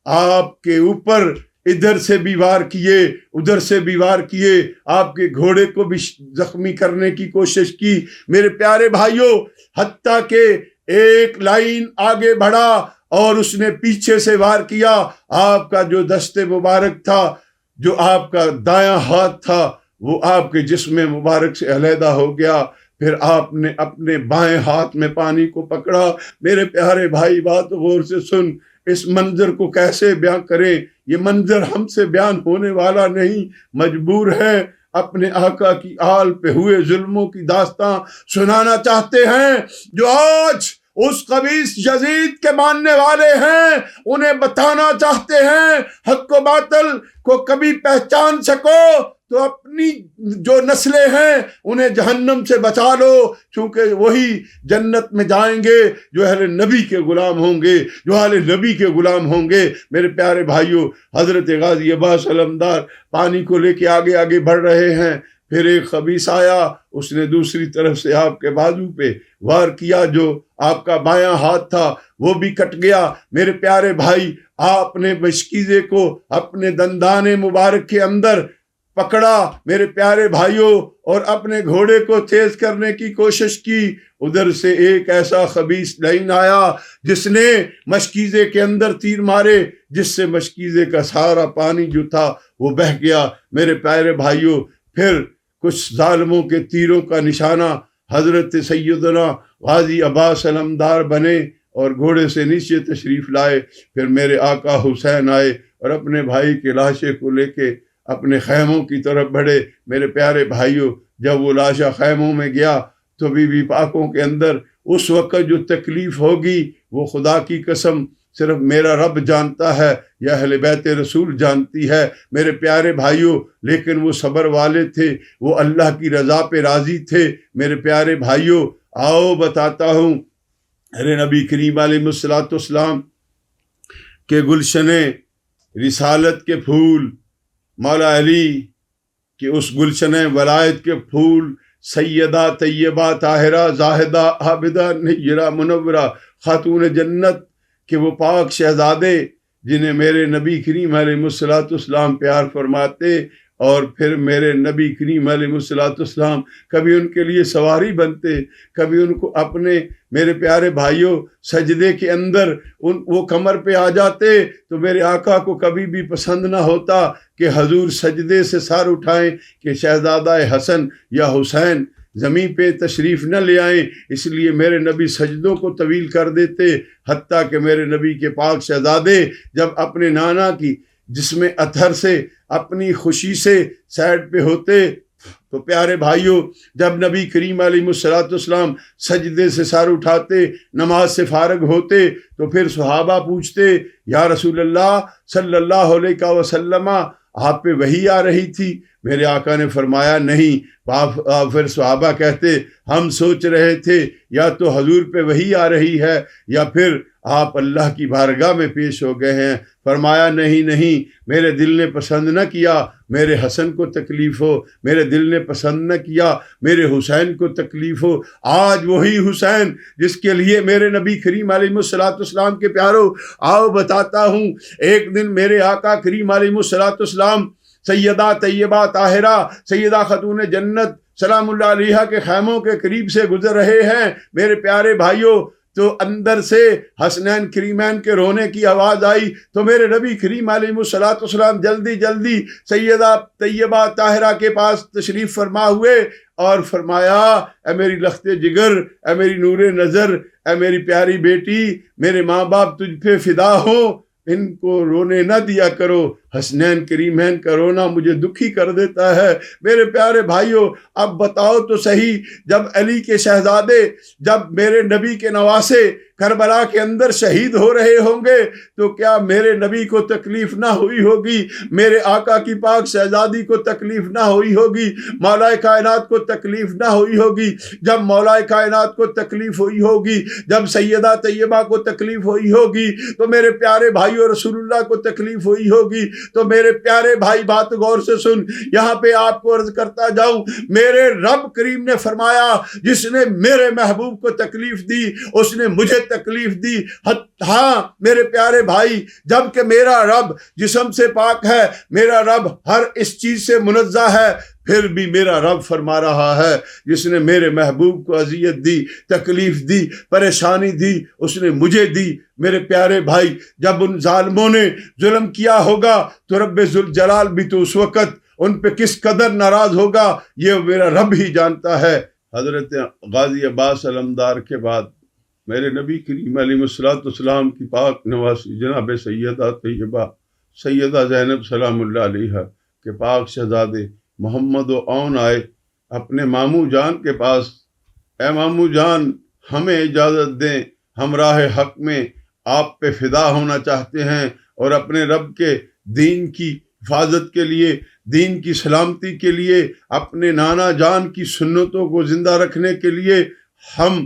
آپ کے اوپر ادھر سے بھی وار کیے، ادھر سے بھی وار کیے، آپ کے گھوڑے کو بھی زخمی کرنے کی کوشش کی۔ میرے پیارے بھائیوں، حتیٰ کہ ایک لائن آگے بڑھا اور اس نے پیچھے سے وار کیا، آپ کا جو دست مبارک تھا، جو آپ کا دایاں ہاتھ تھا، وہ آپ کے جسم مبارک سے علیحدہ ہو گیا۔ پھر آپ نے اپنے بائیں ہاتھ میں پانی کو پکڑا۔ میرے پیارے بھائی بات غور سے سن، اس منظر کو کیسے بیان کریں؟ یہ منظر ہم سے بیان ہونے والا نہیں، مجبور ہے اپنے آقا کی آل پہ ہوئے ظلموں کی داستان سنانا چاہتے ہیں۔ جو آج اس خبیث یزید کے ماننے والے ہیں انہیں بتانا چاہتے ہیں، حق و باطل کو کبھی پہچان سکو تو اپنی جو نسلیں ہیں انہیں جہنم سے بچا لو، چونکہ وہی جنت میں جائیں گے جو اہل نبی کے غلام ہوں گے، جو اہل نبی کے غلام ہوں گے۔ میرے پیارے بھائیوں، حضرت غازی عباس علمدار پانی کو لے کے آگے آگے بڑھ رہے ہیں، پھر ایک خبیث آیا، اس نے دوسری طرف سے آپ کے بازو پہ وار کیا، جو آپ کا بایاں ہاتھ تھا وہ بھی کٹ گیا۔ میرے پیارے بھائی، آپ نے مشکیزے کو اپنے دندان مبارک کے اندر پکڑا میرے پیارے بھائیوں، اور اپنے گھوڑے کو تیز کرنے کی کوشش کی۔ ادھر سے ایک ایسا خبیث لائن آیا جس نے مشکیزے کے اندر تیر مارے، جس سے مشکیزے کا سارا پانی جو تھا وہ بہہ گیا۔ میرے پیارے بھائیوں، پھر کچھ ظالموں کے تیروں کا نشانہ حضرت سیدنا غازی عباس علمدار بنے اور گھوڑے سے نیچے تشریف لائے۔ پھر میرے آقا حسین آئے اور اپنے بھائی کے لاشے کو لے کے اپنے خیموں کی طرف بڑھے۔ میرے پیارے بھائیوں، جب وہ لاشا خیموں میں گیا تو بی بی پاکوں کے اندر اس وقت جو تکلیف ہوگی وہ خدا کی قسم صرف میرا رب جانتا ہے یا اہل بیت رسول جانتی ہے۔ میرے پیارے بھائیوں، لیکن وہ صبر والے تھے، وہ اللہ کی رضا پہ راضی تھے۔ میرے پیارے بھائیوں، آؤ بتاتا ہوں، ارے نبی کریم علیہ الصلوۃ والسلام کے گلشن رسالت کے پھول، مولا علی کہ اس گلشن ولایت کے پھول، سیدہ طیبہ طاہرہ زاہدہ عابدہ نیرہ منورہ خاتون جنت کہ وہ پاک شہزادے جنہیں میرے نبی کریم علیہ الصلوۃ والسلام پیار فرماتے، اور پھر میرے نبی کریم علیہ الصلوۃ والسلام کبھی ان کے لیے سواری بنتے، کبھی ان کو اپنے، میرے پیارے بھائیوں، سجدے کے اندر وہ کمر پہ آ جاتے تو میرے آقا کو کبھی بھی پسند نہ ہوتا کہ حضور سجدے سے سر اٹھائیں کہ شہزادہ حسن یا حسین زمین پہ تشریف نہ لے آئیں، اس لیے میرے نبی سجدوں کو طویل کر دیتے، حتیٰ کہ میرے نبی کے پاک شہزادے جب اپنے نانا کی جسم اطہر سے اپنی خوشی سے سائڈ پہ ہوتے تو پیارے بھائیوں، جب نبی کریم علیہ الصلوۃ والسلام سجدے سے سر اٹھاتے، نماز سے فارغ ہوتے، تو پھر صحابہ پوچھتے، یا رسول اللہ صلی اللہ علیہ وسلم، آپ پہ وحی آ رہی تھی؟ میرے آقا نے فرمایا نہیں۔ پھر صحابہ کہتے، ہم سوچ رہے تھے یا تو حضور پہ وحی آ رہی ہے یا پھر آپ اللہ کی بارگاہ میں پیش ہو گئے ہیں۔ فرمایا نہیں، میرے دل نے پسند نہ کیا میرے حسن کو تکلیف ہو، میرے دل نے پسند نہ کیا میرے حسین کو تکلیف ہو۔ آج وہی حسین جس کے لیے میرے نبی کریم علیہ الصلوۃ والسلام کے پیارو، آؤ بتاتا ہوں، ایک دن میرے آقا کریم علیہ الصلوۃ والسلام سیدہ طیبہ طاہرہ سیدہ خاتون جنت سلام اللہ علیہا کے خیموں کے قریب سے گزر رہے ہیں میرے پیارے بھائیوں، تو اندر سے حسنین کریمین کے رونے کی آواز آئی تو میرے نبی کریم علیہ الصلوۃ والسلام جلدی سیدہ طیبہ طاہرہ کے پاس تشریف فرما ہوئے اور فرمایا، اے میری لخت جگر، اے میری نور نظر، اے میری پیاری بیٹی، میرے ماں باپ تجھ پہ فدا ہوں، ان کو رونے نہ دیا کرو، حسنین کریمین کا رونا مجھے دکھی کر دیتا ہے۔ میرے پیارے بھائیوں، اب بتاؤ تو صحیح، جب علی کے شہزادے، جب میرے نبی کے نواسے کربلا کے اندر شہید ہو رہے ہوں گے تو کیا میرے نبی کو تکلیف نہ ہوئی ہوگی؟ میرے آقا کی پاک شہزادی کو تکلیف نہ ہوئی ہوگی؟ مولا کائنات کو تکلیف نہ ہوئی ہوگی؟ جب مولا کائنات کو تکلیف ہوئی ہوگی، جب سیدہ طیبہ کو تکلیف ہوئی ہوگی تو میرے پیارے بھائیوں رسول اللہ کو تکلیف ہوئی ہوگی۔ تو میرے پیارے بھائی بات غور سے سن، یہاں پہ آپ کو عرض کرتا جاؤں، میرے رب کریم نے فرمایا جس نے میرے محبوب کو تکلیف دی اس نے مجھے تکلیف دی۔ ہاں میرے پیارے بھائی، جب کہ میرا رب جسم سے پاک ہے، میرا رب ہر اس چیز سے منزہ ہے، پھر بھی میرا رب فرما رہا ہے جس نے میرے محبوب کو اذیت دی، تکلیف دی، پریشانی دی، اس نے مجھے دی۔ میرے پیارے بھائی، جب ان ظالموں نے ظلم کیا ہوگا تو رب ذوالجلال بھی تو اس وقت ان پہ کس قدر ناراض ہوگا یہ میرا رب ہی جانتا ہے۔ حضرت غازی عباس علمدار کے بعد میرے نبی کریم علیہ الصلوۃ والسلام کی پاک نواسی جناب سیدہ طیبہ سیدہ زینب سلام اللہ علیہا کے پاک شہزادے محمد و اون آئے اپنے ماموں جان کے پاس۔ اے ماموں جان، ہمیں اجازت دیں، ہم راہ حق میں آپ پہ فدا ہونا چاہتے ہیں اور اپنے رب کے دین کی حفاظت کے لیے، دین کی سلامتی کے لیے، اپنے نانا جان کی سنتوں کو زندہ رکھنے کے لیے ہم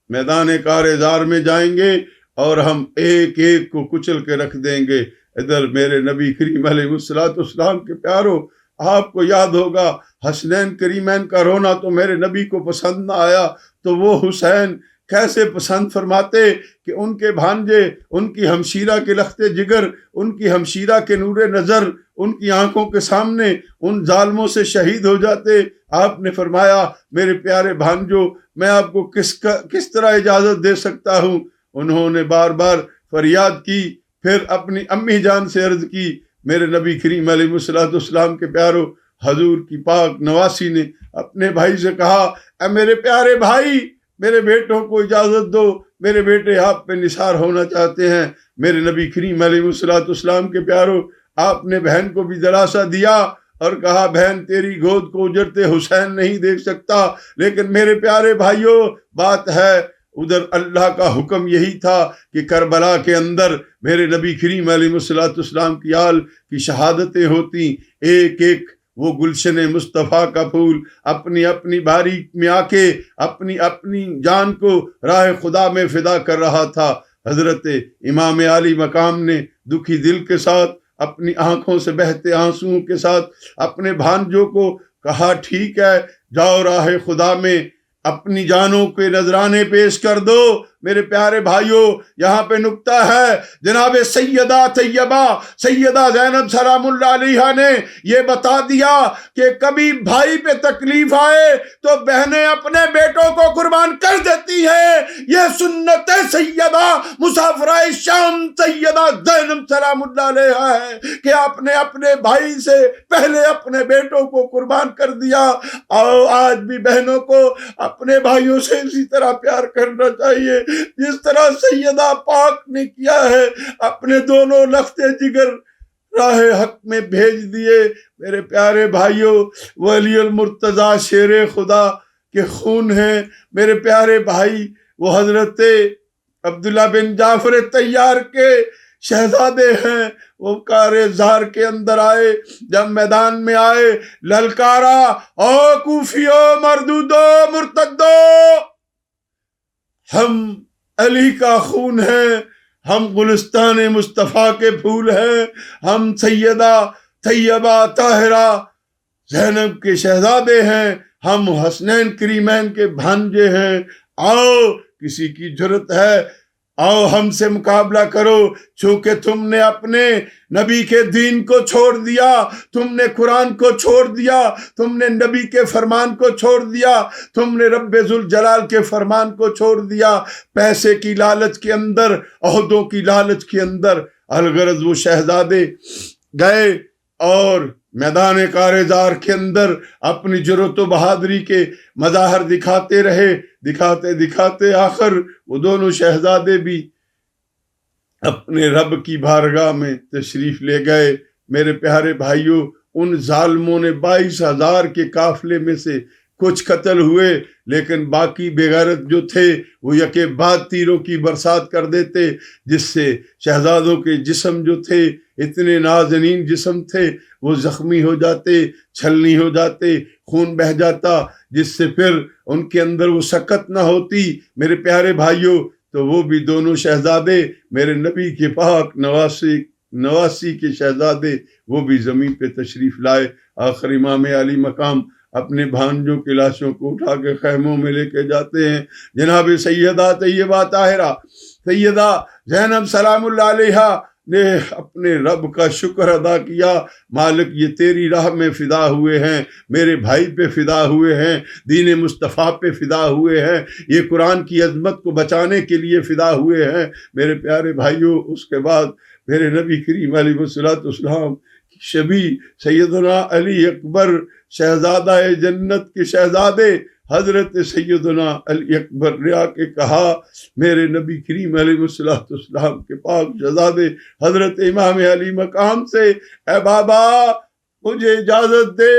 میدان کارزار میں جائیں گے اور ہم ایک ایک کو کچل کے رکھ دیں گے۔ ادھر میرے نبی کریم علیہ الصلوۃ والسلام کے پیارو، آپ کو یاد ہوگا حسنین کریمین کا رونا تو میرے نبی کو پسند نہ آیا، تو وہ حسین کیسے پسند فرماتے کہ ان کے بھانجے، ان کی ہمشیرہ کے لخت جگر، ان کی ہمشیرہ کے نور نظر ان کی آنکھوں کے سامنے ان ظالموں سے شہید ہو جاتے۔ آپ نے فرمایا میرے پیارے بھانجو، میں آپ کو کس طرح اجازت دے سکتا ہوں؟ انہوں نے بار بار فریاد کی، پھر اپنی امی جان سے عرض کی۔ میرے نبی کریم علیہ الصلوۃ والسلام کے پیارو، حضور کی پاک نواسی نے اپنے بھائی سے کہا، اے میرے پیارے بھائی، میرے بیٹوں کو اجازت دو، میرے بیٹے آپ پہ نثار ہونا چاہتے ہیں۔ میرے نبی کریم علیہ الصلوۃ والسلام کے پیارو، آپ نے بہن کو بھی دلاسا دیا اور کہا، بہن تیری گود کو اجڑتے حسین نہیں دیکھ سکتا، لیکن میرے پیارے بھائیوں بات ہے ادھر اللہ کا حکم یہی تھا کہ کربلا کے اندر میرے نبی کریم علیہ الصلوۃ والسلام کی آل کی شہادتیں ہوتی، ایک ایک وہ گلشن مصطفیٰ کا پھول اپنی اپنی باری میں آ کے اپنی اپنی جان کو راہ خدا میں فدا کر رہا تھا۔ حضرت امام علی مقام نے دکھی دل کے ساتھ اپنی آنکھوں سے بہتے آنسوؤں کے ساتھ اپنے بھانجوں کو کہا ٹھیک ہے، جاؤ راہ خدا میں اپنی جانوں کے نذرانے پیش کر دو۔ میرے پیارے بھائیوں، یہاں پہ نکتہ ہے، جناب سیدہ طیبہ سیدہ زینب سلام اللہ علیہا نے یہ بتا دیا کہ کبھی بھائی پہ تکلیف آئے تو بہنیں اپنے بیٹوں کو قربان کر دیتی ہیں۔ یہ سنت سیدہ مسافرہ شام سیدہ زینب سلام اللہ علیہا ہے کہ آپ نے اپنے بھائی سے پہلے اپنے بیٹوں کو قربان کر دیا۔ اور آج بھی بہنوں کو اپنے بھائیوں سے اسی طرح پیار کرنا چاہیے جس طرح سیدہ پاک نے کیا ہے، اپنے دونوں لختے جگر راہ حق میں بھیج دیے۔ میرے پیارے بھائیوں، ولی المرتضیٰ شیر خدا کے خون ہیں۔ میرے پیارے بھائی، وہ حضرت عبداللہ بن جعفر طیار کے شہزادے ہیں۔ وہ کار زار کے اندر آئے، جب میدان میں آئے للکارا، او کوفیو مردودو مرتدو، ہم علی کا خون ہیں، ہم گلستان مصطفیٰ کے پھول ہیں، ہم سیدہ طیبہ طاہرہ زینب کے شہزادے ہیں، ہم حسنین کریمین کے بھانجے ہیں۔ آؤ، کسی کی جرت ہے، آؤ ہم سے مقابلہ کرو، چونکہ تم نے اپنے نبی کے دین کو چھوڑ دیا، تم نے قرآن کو چھوڑ دیا، تم نے نبی کے فرمان کو چھوڑ دیا، تم نے رب ذوالجلال کے فرمان کو چھوڑ دیا، پیسے کی لالچ کے اندر، عہدوں کی لالچ کے اندر۔ الغرض وہ شہزادے گئے اور میدان کارزار کے اندر اپنی جرت و بہادری کے مظاہر دکھاتے رہے، دکھاتے دکھاتے آخر وہ دونوں شہزادے بھی اپنے رب کی بارگاہ میں تشریف لے گئے۔ میرے پیارے بھائیوں، ان ظالموں نے 22,000 کے قافلے میں سے کچھ قتل ہوئے، لیکن باقی بے غیرت جو تھے وہ یکے بعد تیروں کی برسات کر دیتے، جس سے شہزادوں کے جسم جو تھے، اتنے نازنین جسم تھے، وہ زخمی ہو جاتے، چھلنی ہو جاتے، خون بہہ جاتا، جس سے پھر ان کے اندر وہ سکت نہ ہوتی۔ میرے پیارے بھائیوں، تو وہ بھی دونوں شہزادے میرے نبی کے پاک نواسی کے شہزادے، وہ بھی زمین پہ تشریف لائے۔ آخر امام علی مقام اپنے بھانجوں کی لاشوں کو اٹھا کے خیموں میں لے کے جاتے ہیں۔ جناب سیدہ طیبہ طاہرہ سیدہ زینب سلام اللہ علیہا نے اپنے رب کا شکر ادا کیا، مالک یہ تیری راہ میں فدا ہوئے ہیں، میرے بھائی پہ فدا ہوئے ہیں، دین مصطفیٰ پہ فدا ہوئے ہیں، یہ قرآن کی عظمت کو بچانے کے لیے فدا ہوئے ہیں۔ میرے پیارے بھائیوں، اس کے بعد میرے نبی کریم علیہ الصلوۃ والسلام کی شبیہ سیدنا علی اکبر شہزادہ جنت کے شہزادے حضرت سیدنا علی اکبر نے آ کے کہا، میرے نبی کریم علیہ الصلوۃ والسلام کے پاک شہزادے حضرت امام علی مقام سے، اے بابا مجھے اجازت دے،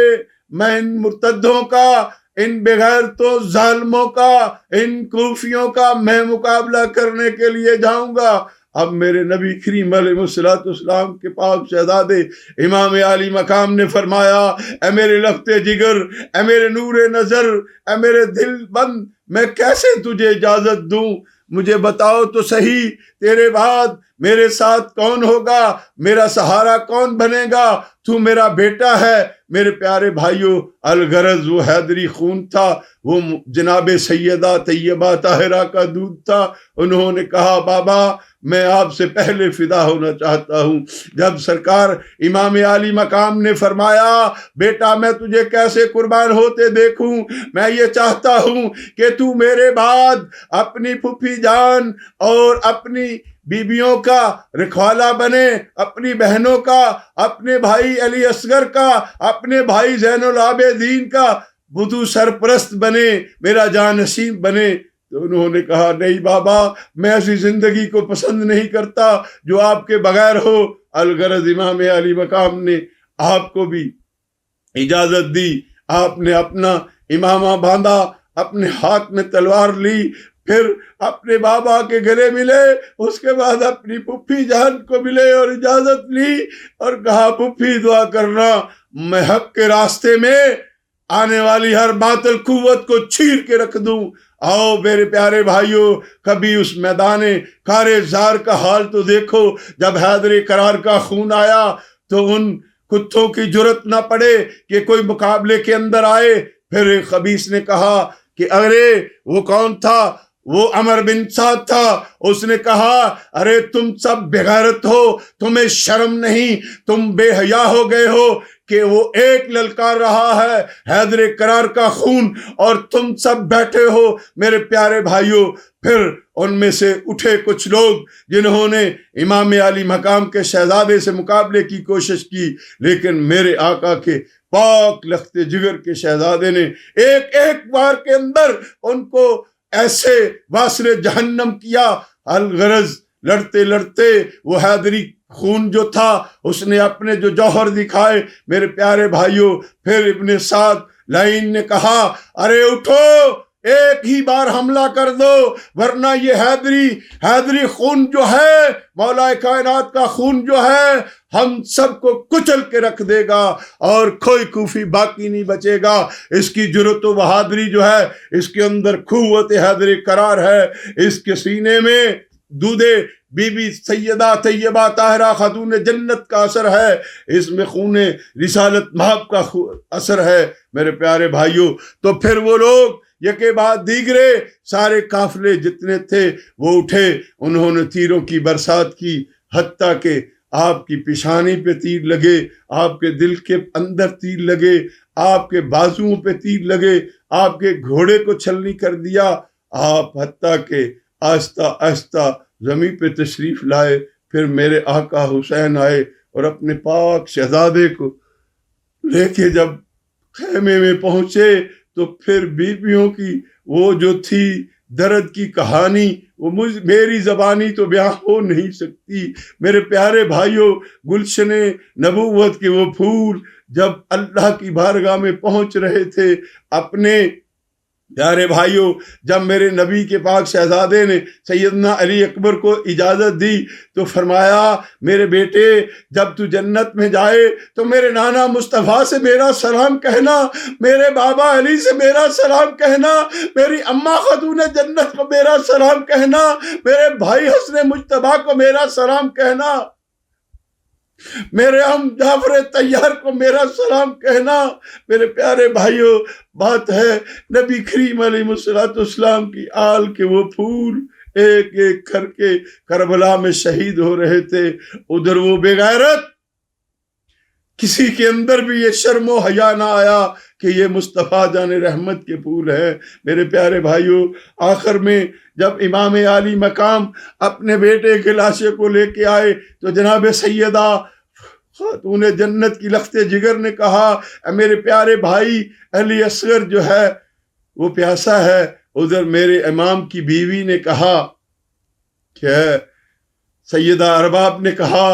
میں ان مرتدوں کا، ان بغیرتوں ظالموں کا، ان کوفیوں کا میں مقابلہ کرنے کے لیے جاؤں گا۔ اب میرے نبی کریم علیہ الصلوۃ والسلام کے پاک شہزادے امام علی مقام نے فرمایا، اے میرے لختے جگر، اے میرے نور نظر، اے میرے دل بند، میں کیسے تجھے اجازت دوں؟ مجھے بتاؤ تو صحیح، تیرے بعد میرے ساتھ کون ہوگا، میرا سہارا کون بنے گا؟ تو میرا بیٹا ہے۔ میرے پیارے بھائیوں، الغرض وہ حیدری خون تھا، وہ جناب سیدہ طیبہ طاہرہ کا دودھ تھا۔ انہوں نے کہا، بابا میں آپ سے پہلے فدا ہونا چاہتا ہوں۔ جب سرکار امام علی مقام نے فرمایا، بیٹا میں تجھے کیسے قربان ہوتے دیکھوں، میں یہ چاہتا ہوں کہ تو میرے بعد اپنی پھوپھی جان اور اپنی بیویوں کا رکھوالا بنے، اپنی بہنوں کا، اپنے بھائی علی اصغر کا، اپنے بھائی زین العابدین کا بدو سرپرست بنے، میرا جانشین بنے۔ تو انہوں نے کہا، نہیں بابا، میں ایسی زندگی کو پسند نہیں کرتا جو آپ کے بغیر ہو۔ الغرض امام علی مقام نے آپ کو بھی اجازت دی، آپ نے اپنا امامہ باندھا، اپنے ہاتھ میں تلوار لی، پھر اپنے بابا کے گلے ملے، اس کے بعد اپنی پھپھی جان کو ملے اور اجازت لی اور کہا پھپھی دعا کرنا میں حق کے راستے میں آنے والی ہر باطل قوت کو چیر کے رکھ دوں۔ آؤ میرے پیارے بھائیوں، کبھی اس میدان کار زار کا حال تو دیکھو، جب حیدر کرار کا خون آیا تو ان کتوں کی جرت نہ پڑے کہ کوئی مقابلے کے اندر آئے۔ پھر ایک خبیث نے کہا کہ ارے وہ کون تھا؟ وہ عمر بن سعد تھا۔ اس نے کہا ارے تم سب بغیرت ہو، تمہیں شرم نہیں، تم بے حیا ہو گئے ہو کہ وہ ایک للکار رہا ہے حیدر کرار کا خون اور تم سب بیٹھے ہو۔ میرے پیارے بھائیوں، پھر ان میں سے اٹھے کچھ لوگ جنہوں نے امام علی مقام کے شہزادے سے مقابلے کی کوشش کی، لیکن میرے آقا کے پاک لخت جگر کے شہزادے نے ایک ایک بار کے اندر ان کو ایسے واصل جہنم کیا۔ الغرض لڑتے لڑتے وہ حیدری خون جو تھا اس نے اپنے جو جوہر دکھائے۔ میرے پیارے بھائیوں، پھر ابن سعد لعین نے کہا ارے اٹھو، ایک ہی بار حملہ کر دو، ورنہ یہ حیدری خون جو ہے، مولا کائنات کا خون جو ہے، ہم سب کو کچل کے رکھ دے گا اور کوئی کوفی باقی نہیں بچے گا۔ اس کی جرت و بہادری جو ہے، اس کے اندر قوت حیدر کرار ہے، اس کے سینے میں دودھ بی بی سیدہ طیبہ طاہرہ خاتون جنت کا اثر ہے، اس میں خون رسالت مہب کا اثر ہے۔ میرے پیارے بھائیوں، تو پھر وہ لوگ یکے بعد دیگرے سارے قافلے جتنے تھے وہ اٹھے، انہوں نے تیروں کی برسات کی، حتیٰ کہ آپ کی پیشانی پہ تیر لگے، آپ کے دل کے اندر تیر لگے، آپ کے بازوؤں پہ تیر لگے، آپ کے گھوڑے کو چھلنی کر دیا۔ آپ حتیٰ کہ آہستہ آہستہ زمین پہ تشریف لائے۔ پھر میرے آقا حسین آئے اور اپنے پاک شہزادے کو لے کے جب خیمے میں پہنچے تو پھر بیویوں کی وہ جو تھی درد کی کہانی وہ میری زبانی تو بیان ہو نہیں سکتی۔ میرے پیارے بھائیوں، گلشن نبوت کے وہ پھول جب اللہ کی بارگاہ میں پہنچ رہے تھے، اپنے پیارے بھائیوں، جب میرے نبی کے پاک شہزادے نے سیدنا علی اکبر کو اجازت دی تو فرمایا میرے بیٹے جب تو جنت میں جائے تو میرے نانا مصطفیٰ سے میرا سلام کہنا، میرے بابا علی سے میرا سلام کہنا، میری اماں خاتون جنت کو میرا سلام کہنا، میرے بھائی حسن مجتبیٰ کو میرا سلام کہنا، میرے ہم جعفر طیار کو میرا سلام کہنا۔ میرے پیارے بھائیوں، بات ہے نبی کریم علیہ السلام کی آل کے وہ پھول ایک ایک کر کے کربلا میں شہید ہو رہے تھے۔ ادھر وہ بے غیرت، کسی کے اندر بھی یہ شرم و حیا نہ آیا کہ یہ مصطفیٰ جان رحمت کے پھول ہیں۔ میرے پیارے بھائیوں، آخر میں جب امام عالی مقام اپنے بیٹے کے لاشے کو لے کے آئے تو جناب سیدہ خاتون جنت کی لخت جگر نے کہا اے میرے پیارے بھائی، علی اصغر جو ہے وہ پیاسا ہے۔ ادھر میرے امام کی بیوی نے کہا کہ سیدہ ارباب نے کہا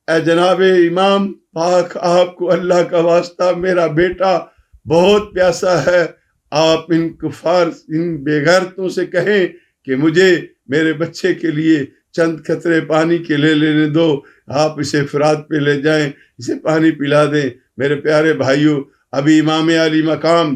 اے جناب امام پاک، آپ کو اللہ کا واسطہ میرا بیٹا بہت پیاسا ہے، آپ ان کفار ان بے غیرتوں سے کہیں کہ مجھے میرے بچے کے لیے چند قطرے پانی کے لے لینے دو، آپ اسے فرات پہ لے جائیں، اسے پانی پلا دیں۔ میرے پیارے بھائیوں، ابھی امام علی مقام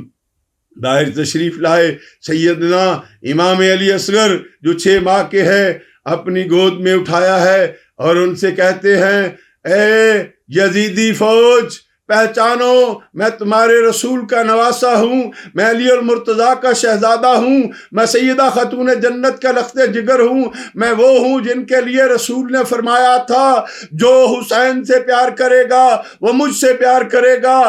باہر تشریف لائے، سیدنا امام علی اصغر جو 6 ماہ کے ہیں اپنی گود میں اٹھایا ہے اور ان سے کہتے ہیں اے یزیدی فوج، پہچانو میں تمہارے رسول کا نواسا ہوں، میں علی المرتضیٰ کا شہزادہ ہوں، میں سیدہ خاتون جنت کا لخت جگر ہوں، میں وہ ہوں جن کے لیے رسول نے فرمایا تھا جو حسین سے پیار کرے گا وہ مجھ سے پیار کرے گا،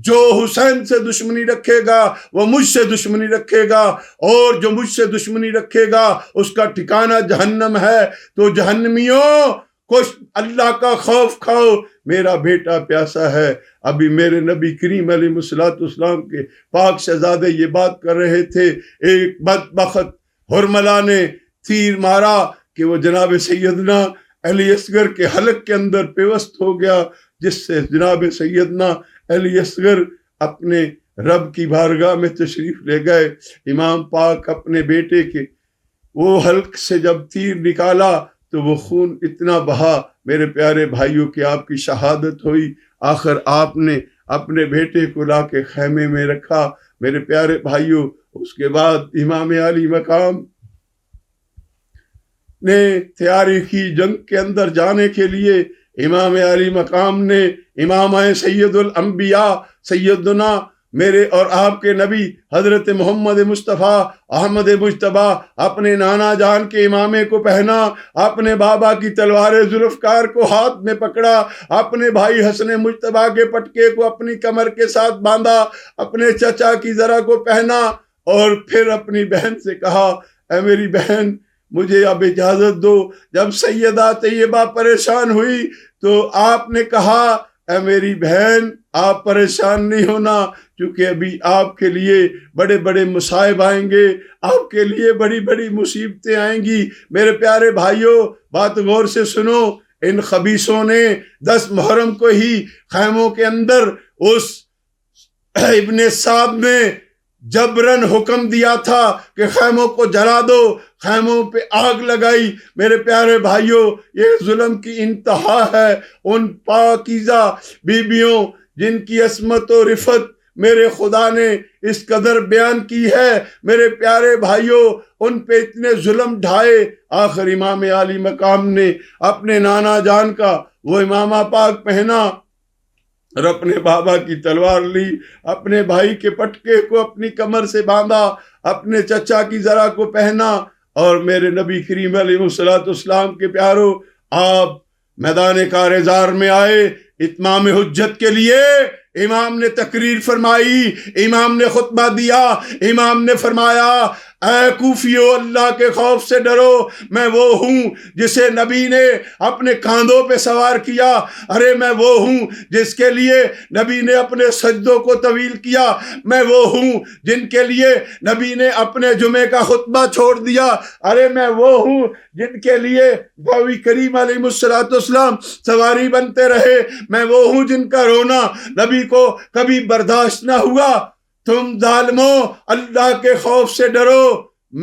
جو حسین سے دشمنی رکھے گا وہ مجھ سے دشمنی رکھے گا، اور جو مجھ سے دشمنی رکھے گا اس کا ٹھکانہ جہنم ہے۔ تو جہنمیوں کچھ اللہ کا خوف کھاؤ، میرا بیٹا پیاسا ہے۔ ابھی میرے نبی کریم علیہ السلام کے پاک شہزادے یہ بات کر رہے تھے، ایک بدبخت ہرملا نے تیر مارا کہ وہ جناب سیدنا علی اصغر کے حلق کے اندر پیوست ہو گیا، جس سے جناب سیدنا علی اصغر اپنے رب کی بارگاہ میں تشریف لے گئے۔ امام پاک اپنے بیٹے کے وہ حلق سے جب تیر نکالا تو وہ خون اتنا بہا میرے پیارے بھائیوں کہ آپ کی شہادت ہوئی۔ آخر آپ نے اپنے بیٹے کو لا کے خیمے میں رکھا۔ میرے پیارے بھائیوں، اس کے بعد امام علی مقام نے تیاری کی جنگ کے اندر جانے کے لیے۔ امام علی مقام نے امام سید الانبیاء سیدنا میرے اور آپ کے نبی حضرت محمد مصطفیٰ احمد مجتبیٰ اپنے نانا جان کے امامے کو پہنا، اپنے بابا کی تلوار ذوالفقار کو ہاتھ میں پکڑا، اپنے بھائی حسن مجتبیٰ کے پٹکے کو اپنی کمر کے ساتھ باندھا، اپنے چچا کی زرہ کو پہنا، اور پھر اپنی بہن سے کہا اے میری بہن مجھے اب اجازت دو۔ جب سیدہ طیبہ پریشان ہوئی تو آپ نے کہا اے میری بہن آپ پریشان نہیں ہونا، کیونکہ ابھی آپ کے لیے بڑے بڑے مصائب آئیں گے، آپ کے لیے بڑی بڑی مصیبتیں آئیں گی۔ میرے پیارے بھائیوں، بات غور سے سنو، ان خبیثوں نے 10 محرم کو ہی خیموں کے اندر اس ابن سعد نے جبرن حکم دیا تھا کہ خیموں کو جلا دو، خیموں پہ آگ لگائی۔ میرے پیارے بھائیوں، یہ ظلم کی انتہا ہے۔ ان پاکیزہ بیبیوں جن کی عصمت و رفت میرے خدا نے اس قدر بیان کی ہے، میرے پیارے بھائیوں ان پہ اتنے ظلم ڈھائے۔ آخر امام علی مقام نے اپنے نانا جان کا وہ امامہ پاک پہنا اور اپنے بابا کی تلوار لی، اپنے بھائی کے پٹکے کو اپنی کمر سے باندھا، اپنے چچا کی زرہ کو پہنا، اور میرے نبی کریم علیہ السلام کے پیاروں، آپ میدان کارزار میں آئے اتمام حجت کے لیے۔ امام نے تقریر فرمائی، امام نے خطبہ دیا، امام نے فرمایا اے کوفیو اللہ کے خوف سے ڈرو، میں وہ ہوں جسے نبی نے اپنے کاندھوں پہ سوار کیا، ارے میں وہ ہوں جس کے لیے نبی نے اپنے سجدوں کو طویل کیا، میں وہ ہوں جن کے لیے نبی نے اپنے جمعے کا خطبہ چھوڑ دیا، ارے میں وہ ہوں جن کے لیے نبی کریم علیہ السلام سواری بنتے رہے، میں وہ ہوں جن کا رونا نبی کو کبھی برداشت نہ ہوا۔ تم ظالموں اللہ کے خوف سے ڈرو،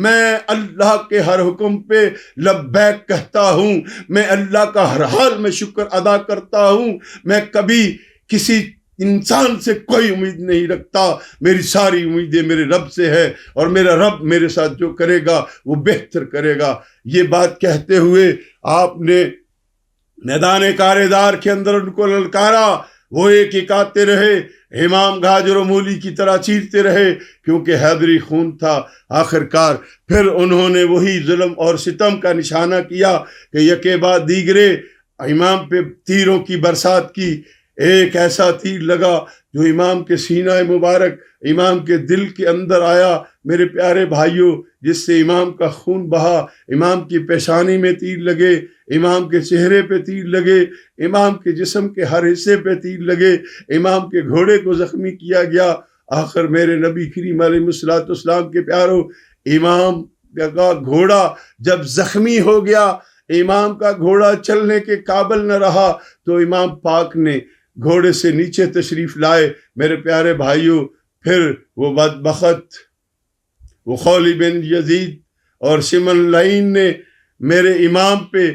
میں اللہ کے ہر حکم پہ لبیک کہتا ہوں، میں اللہ کا ہر حال میں شکر ادا کرتا ہوں، میں کبھی کسی انسان سے کوئی امید نہیں رکھتا، میری ساری امیدیں میرے رب سے ہے، اور میرا رب میرے ساتھ جو کرے گا وہ بہتر کرے گا۔ یہ بات کہتے ہوئے آپ نے میدان کارزار کے اندر ان کو للکارا، وہ ایک ایک آتے رہے، امام گاجر و مولی کی طرح چیرتے رہے، کیونکہ حیدری خون تھا۔ آخرکار پھر انہوں نے وہی ظلم اور ستم کا نشانہ کیا کہ یکے بعد دیگرے امام پہ تیروں کی برسات کی۔ ایک ایسا تیر لگا جو امام کے سینہ مبارک، امام کے دل کے اندر آیا میرے پیارے بھائیوں، جس سے امام کا خون بہا، امام کی پیشانی میں تیر لگے، امام کے چہرے پہ تیر لگے، امام کے جسم کے ہر حصے پہ تیر لگے، امام کے گھوڑے کو زخمی کیا گیا۔ آخر میرے نبی کریم علیہ السلام کے پیاروں، امام کا گھوڑا جب زخمی ہو گیا، امام کا گھوڑا چلنے کے قابل نہ رہا، تو امام پاک نے گھوڑے سے نیچے تشریف لائے۔ میرے پیارے بھائیوں، پھر وہ بدبخت وہ خولی بن یزید اور سمن لعین نے میرے امام پہ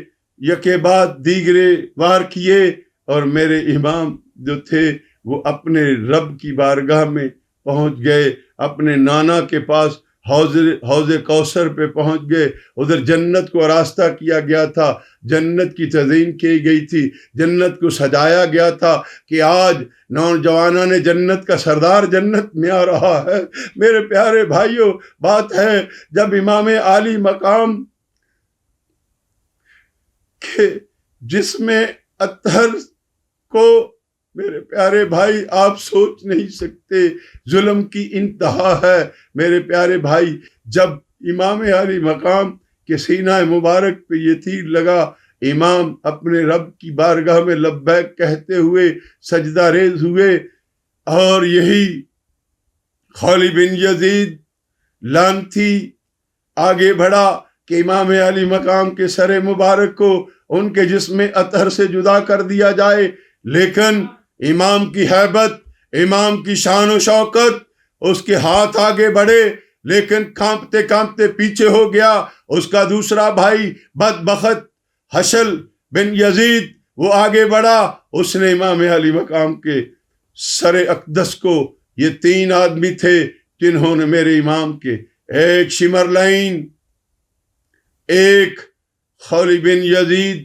یکے بعد دیگرے وار کیے، اور میرے امام جو تھے وہ اپنے رب کی بارگاہ میں پہنچ گئے، اپنے نانا کے پاس حوض کوثر پہ پہنچ گئے۔ ادھر جنت کو راستہ کیا گیا تھا، جنت کی تزئین کی گئی تھی، جنت کو سجایا گیا تھا کہ آج نوجوانان جنت کا سردار جنت میں آ رہا ہے۔ میرے پیارے بھائیوں، بات ہے جب امام عالی مقام کے جسم اطہر کو، میرے پیارے بھائی آپ سوچ نہیں سکتے، ظلم کی انتہا ہے۔ میرے پیارے بھائی، جب امام علی مقام کے سینہ مبارک پہ یہ تیر لگا، امام اپنے رب کی بارگاہ میں لبیک کہتے ہوئے سجدہ ریز ہوئے، اور یہی خولی بن یزید لعنتی آگے بڑھا کہ امام علی مقام کے سر مبارک کو ان کے جسم اطہر سے جدا کر دیا جائے، لیکن امام کی ہیبت، امام کی شان و شوکت، اس کے ہاتھ آگے بڑھے لیکن کانپتے کانپتے پیچھے ہو گیا۔ اس کا دوسرا بھائی بدبخت حشل بن یزید وہ آگے بڑھا، اس نے امام علی مقام کے سر اقدس کو، یہ 3 آدمی تھے جنہوں نے میرے امام کے، ایک شمرلین، ایک خولی بن یزید،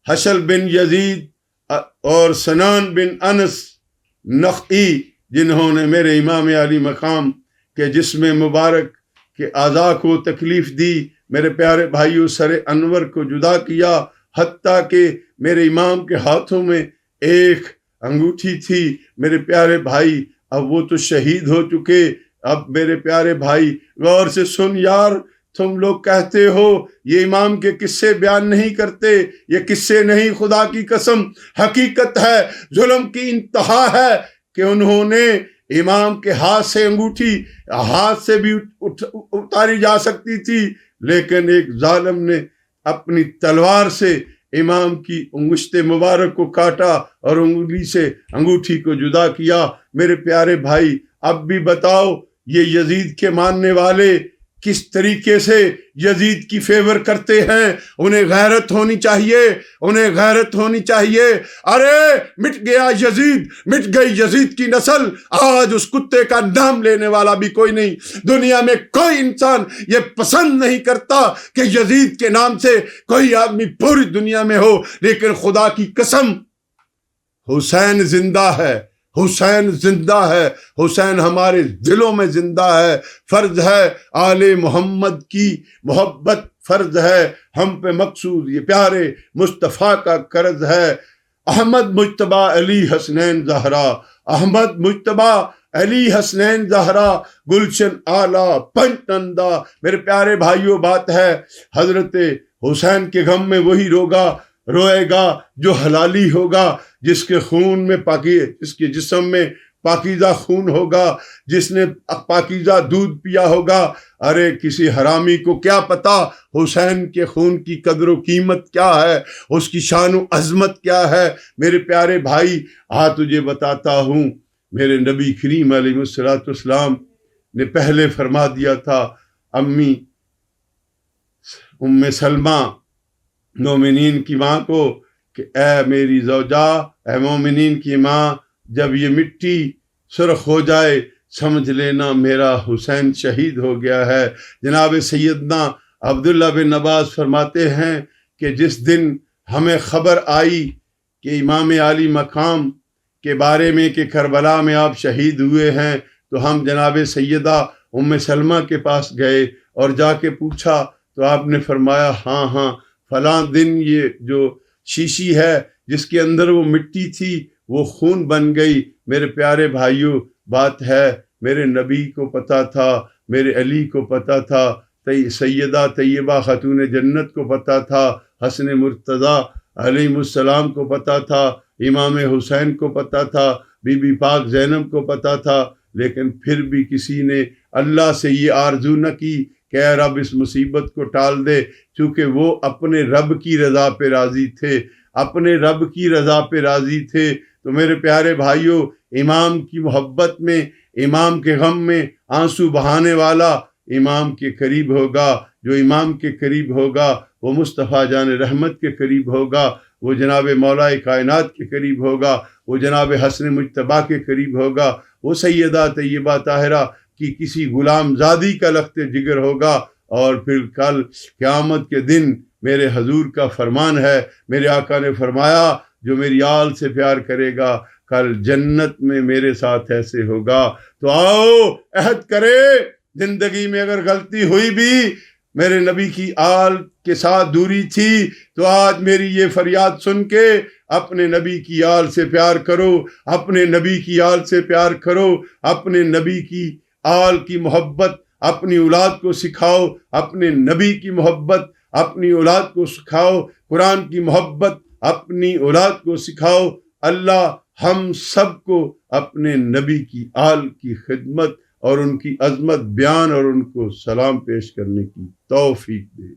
حشل بن یزید اور سنان بن انس نخعی، جنہوں نے میرے امام علی مقام کے جسم مبارک کے اعضاء کو تکلیف دی، میرے پیارے بھائیوں سر انور کو جدا کیا، حتیٰ کہ میرے امام کے ہاتھوں میں ایک انگوٹھی تھی۔ میرے پیارے بھائی اب وہ تو شہید ہو چکے، اب میرے پیارے بھائی غور سے سن یار، تم لوگ کہتے ہو یہ امام کے قصے بیان نہیں کرتے، یہ قصے نہیں، خدا کی قسم حقیقت ہے۔ ظلم کی انتہا ہے کہ انہوں نے امام کے ہاتھ سے انگوٹھی ہاتھ سے بھی اتاری جا سکتی تھی، لیکن ایک ظالم نے اپنی تلوار سے امام کی انگشت مبارک کو کاٹا اور انگلی سے انگوٹھی کو جدا کیا۔ میرے پیارے بھائی اب بھی بتاؤ یہ یزید کے ماننے والے کس طریقے سے یزید کی فیور کرتے ہیں؟ انہیں غیرت ہونی چاہیے، انہیں غیرت ہونی چاہیے۔ ارے مٹ گیا یزید، مٹ گئی یزید کی نسل، آج اس کتے کا نام لینے والا بھی کوئی نہیں۔ دنیا میں کوئی انسان یہ پسند نہیں کرتا کہ یزید کے نام سے کوئی آدمی پوری دنیا میں ہو، لیکن خدا کی قسم حسین زندہ ہے، حسین زندہ ہے، حسین ہمارے دلوں میں زندہ ہے۔ فرض ہے آل محمد کی محبت، فرض ہے ہم پہ مقصود یہ پیارے مصطفیٰ کا قرض ہے۔ احمد مجتبی علی حسنین زہرا، احمد مجتبی علی حسنین زہرا، گلشن اعلیٰ پنچندا۔ میرے پیارے بھائیوں بات ہے حضرت حسین کے غم میں وہی روئے گا جو حلالی ہوگا، جس کے خون میں جس کے جسم میں پاکیزہ خون ہوگا، جس نے پاکیزہ دودھ پیا ہوگا۔ ارے کسی حرامی کو کیا پتا حسین کے خون کی قدر و قیمت کیا ہے، اس کی شان و عظمت کیا ہے۔ میرے پیارے بھائی تجھے بتاتا ہوں، میرے نبی کریم علیہ الصلوۃ والسلام نے پہلے فرما دیا تھا امی ام سلمہ مومنین کی ماں کو کہ اے میری زوجہ، اے مومنین کی ماں، جب یہ مٹی سرخ ہو جائے سمجھ لینا میرا حسین شہید ہو گیا ہے۔ جناب سیدنا عبداللہ بن عباس فرماتے ہیں کہ جس دن ہمیں خبر آئی کہ امام علی مقام کے بارے میں کہ کربلا میں آپ شہید ہوئے ہیں، تو ہم جناب سیدہ ام سلمہ کے پاس گئے اور جا کے پوچھا تو آپ نے فرمایا ہاں فلاں دن یہ جو شیشی ہے جس کے اندر وہ مٹی تھی وہ خون بن گئی۔ میرے پیارے بھائیوں بات ہے میرے نبی کو پتا تھا، میرے علی کو پتا تھا، سیدہ طیبہ خاتون جنت کو پتا تھا، حسن مرتضیٰ علیہ السلام کو پتا تھا، امام حسین کو پتا تھا، بی بی پاک زینب کو پتا تھا، لیکن پھر بھی کسی نے اللہ سے یہ آرزو نہ کی کہ اے رب اس مصیبت کو ٹال دے، چونکہ وہ اپنے رب کی رضا پہ راضی تھے، اپنے رب کی رضا پہ راضی تھے۔ تو میرے پیارے بھائیوں امام کی محبت میں، امام کے غم میں آنسو بہانے والا امام کے قریب ہوگا، جو امام کے قریب ہوگا وہ مصطفیٰ جان رحمت کے قریب ہوگا، وہ جناب مولا کائنات کے قریب ہوگا، وہ جناب حسن مجتبیٰ کے قریب ہوگا، وہ سیدہ طیبہ طاہرہ کی کسی غلام زادی کا لخت جگر ہوگا۔ اور پھر کل قیامت کے دن میرے حضور کا فرمان ہے، میرے آقا نے فرمایا جو میری آل سے پیار کرے گا کل جنت میں میرے ساتھ ایسے ہوگا۔ تو آؤ عہد کرے، زندگی میں اگر غلطی ہوئی بھی، میرے نبی کی آل کے ساتھ دوری تھی، تو آج میری یہ فریاد سن کے اپنے نبی کی آل سے پیار کرو، اپنے نبی کی آل سے پیار کرو، اپنے نبی کی آل کی محبت اپنی اولاد کو سکھاؤ، اپنے نبی کی محبت اپنی اولاد کو سکھاؤ، قرآن کی محبت اپنی اولاد کو سکھاؤ۔ اللہ ہم سب کو اپنے نبی کی آل کی خدمت اور ان کی عظمت بیان اور ان کو سلام پیش کرنے کی توفیق دے۔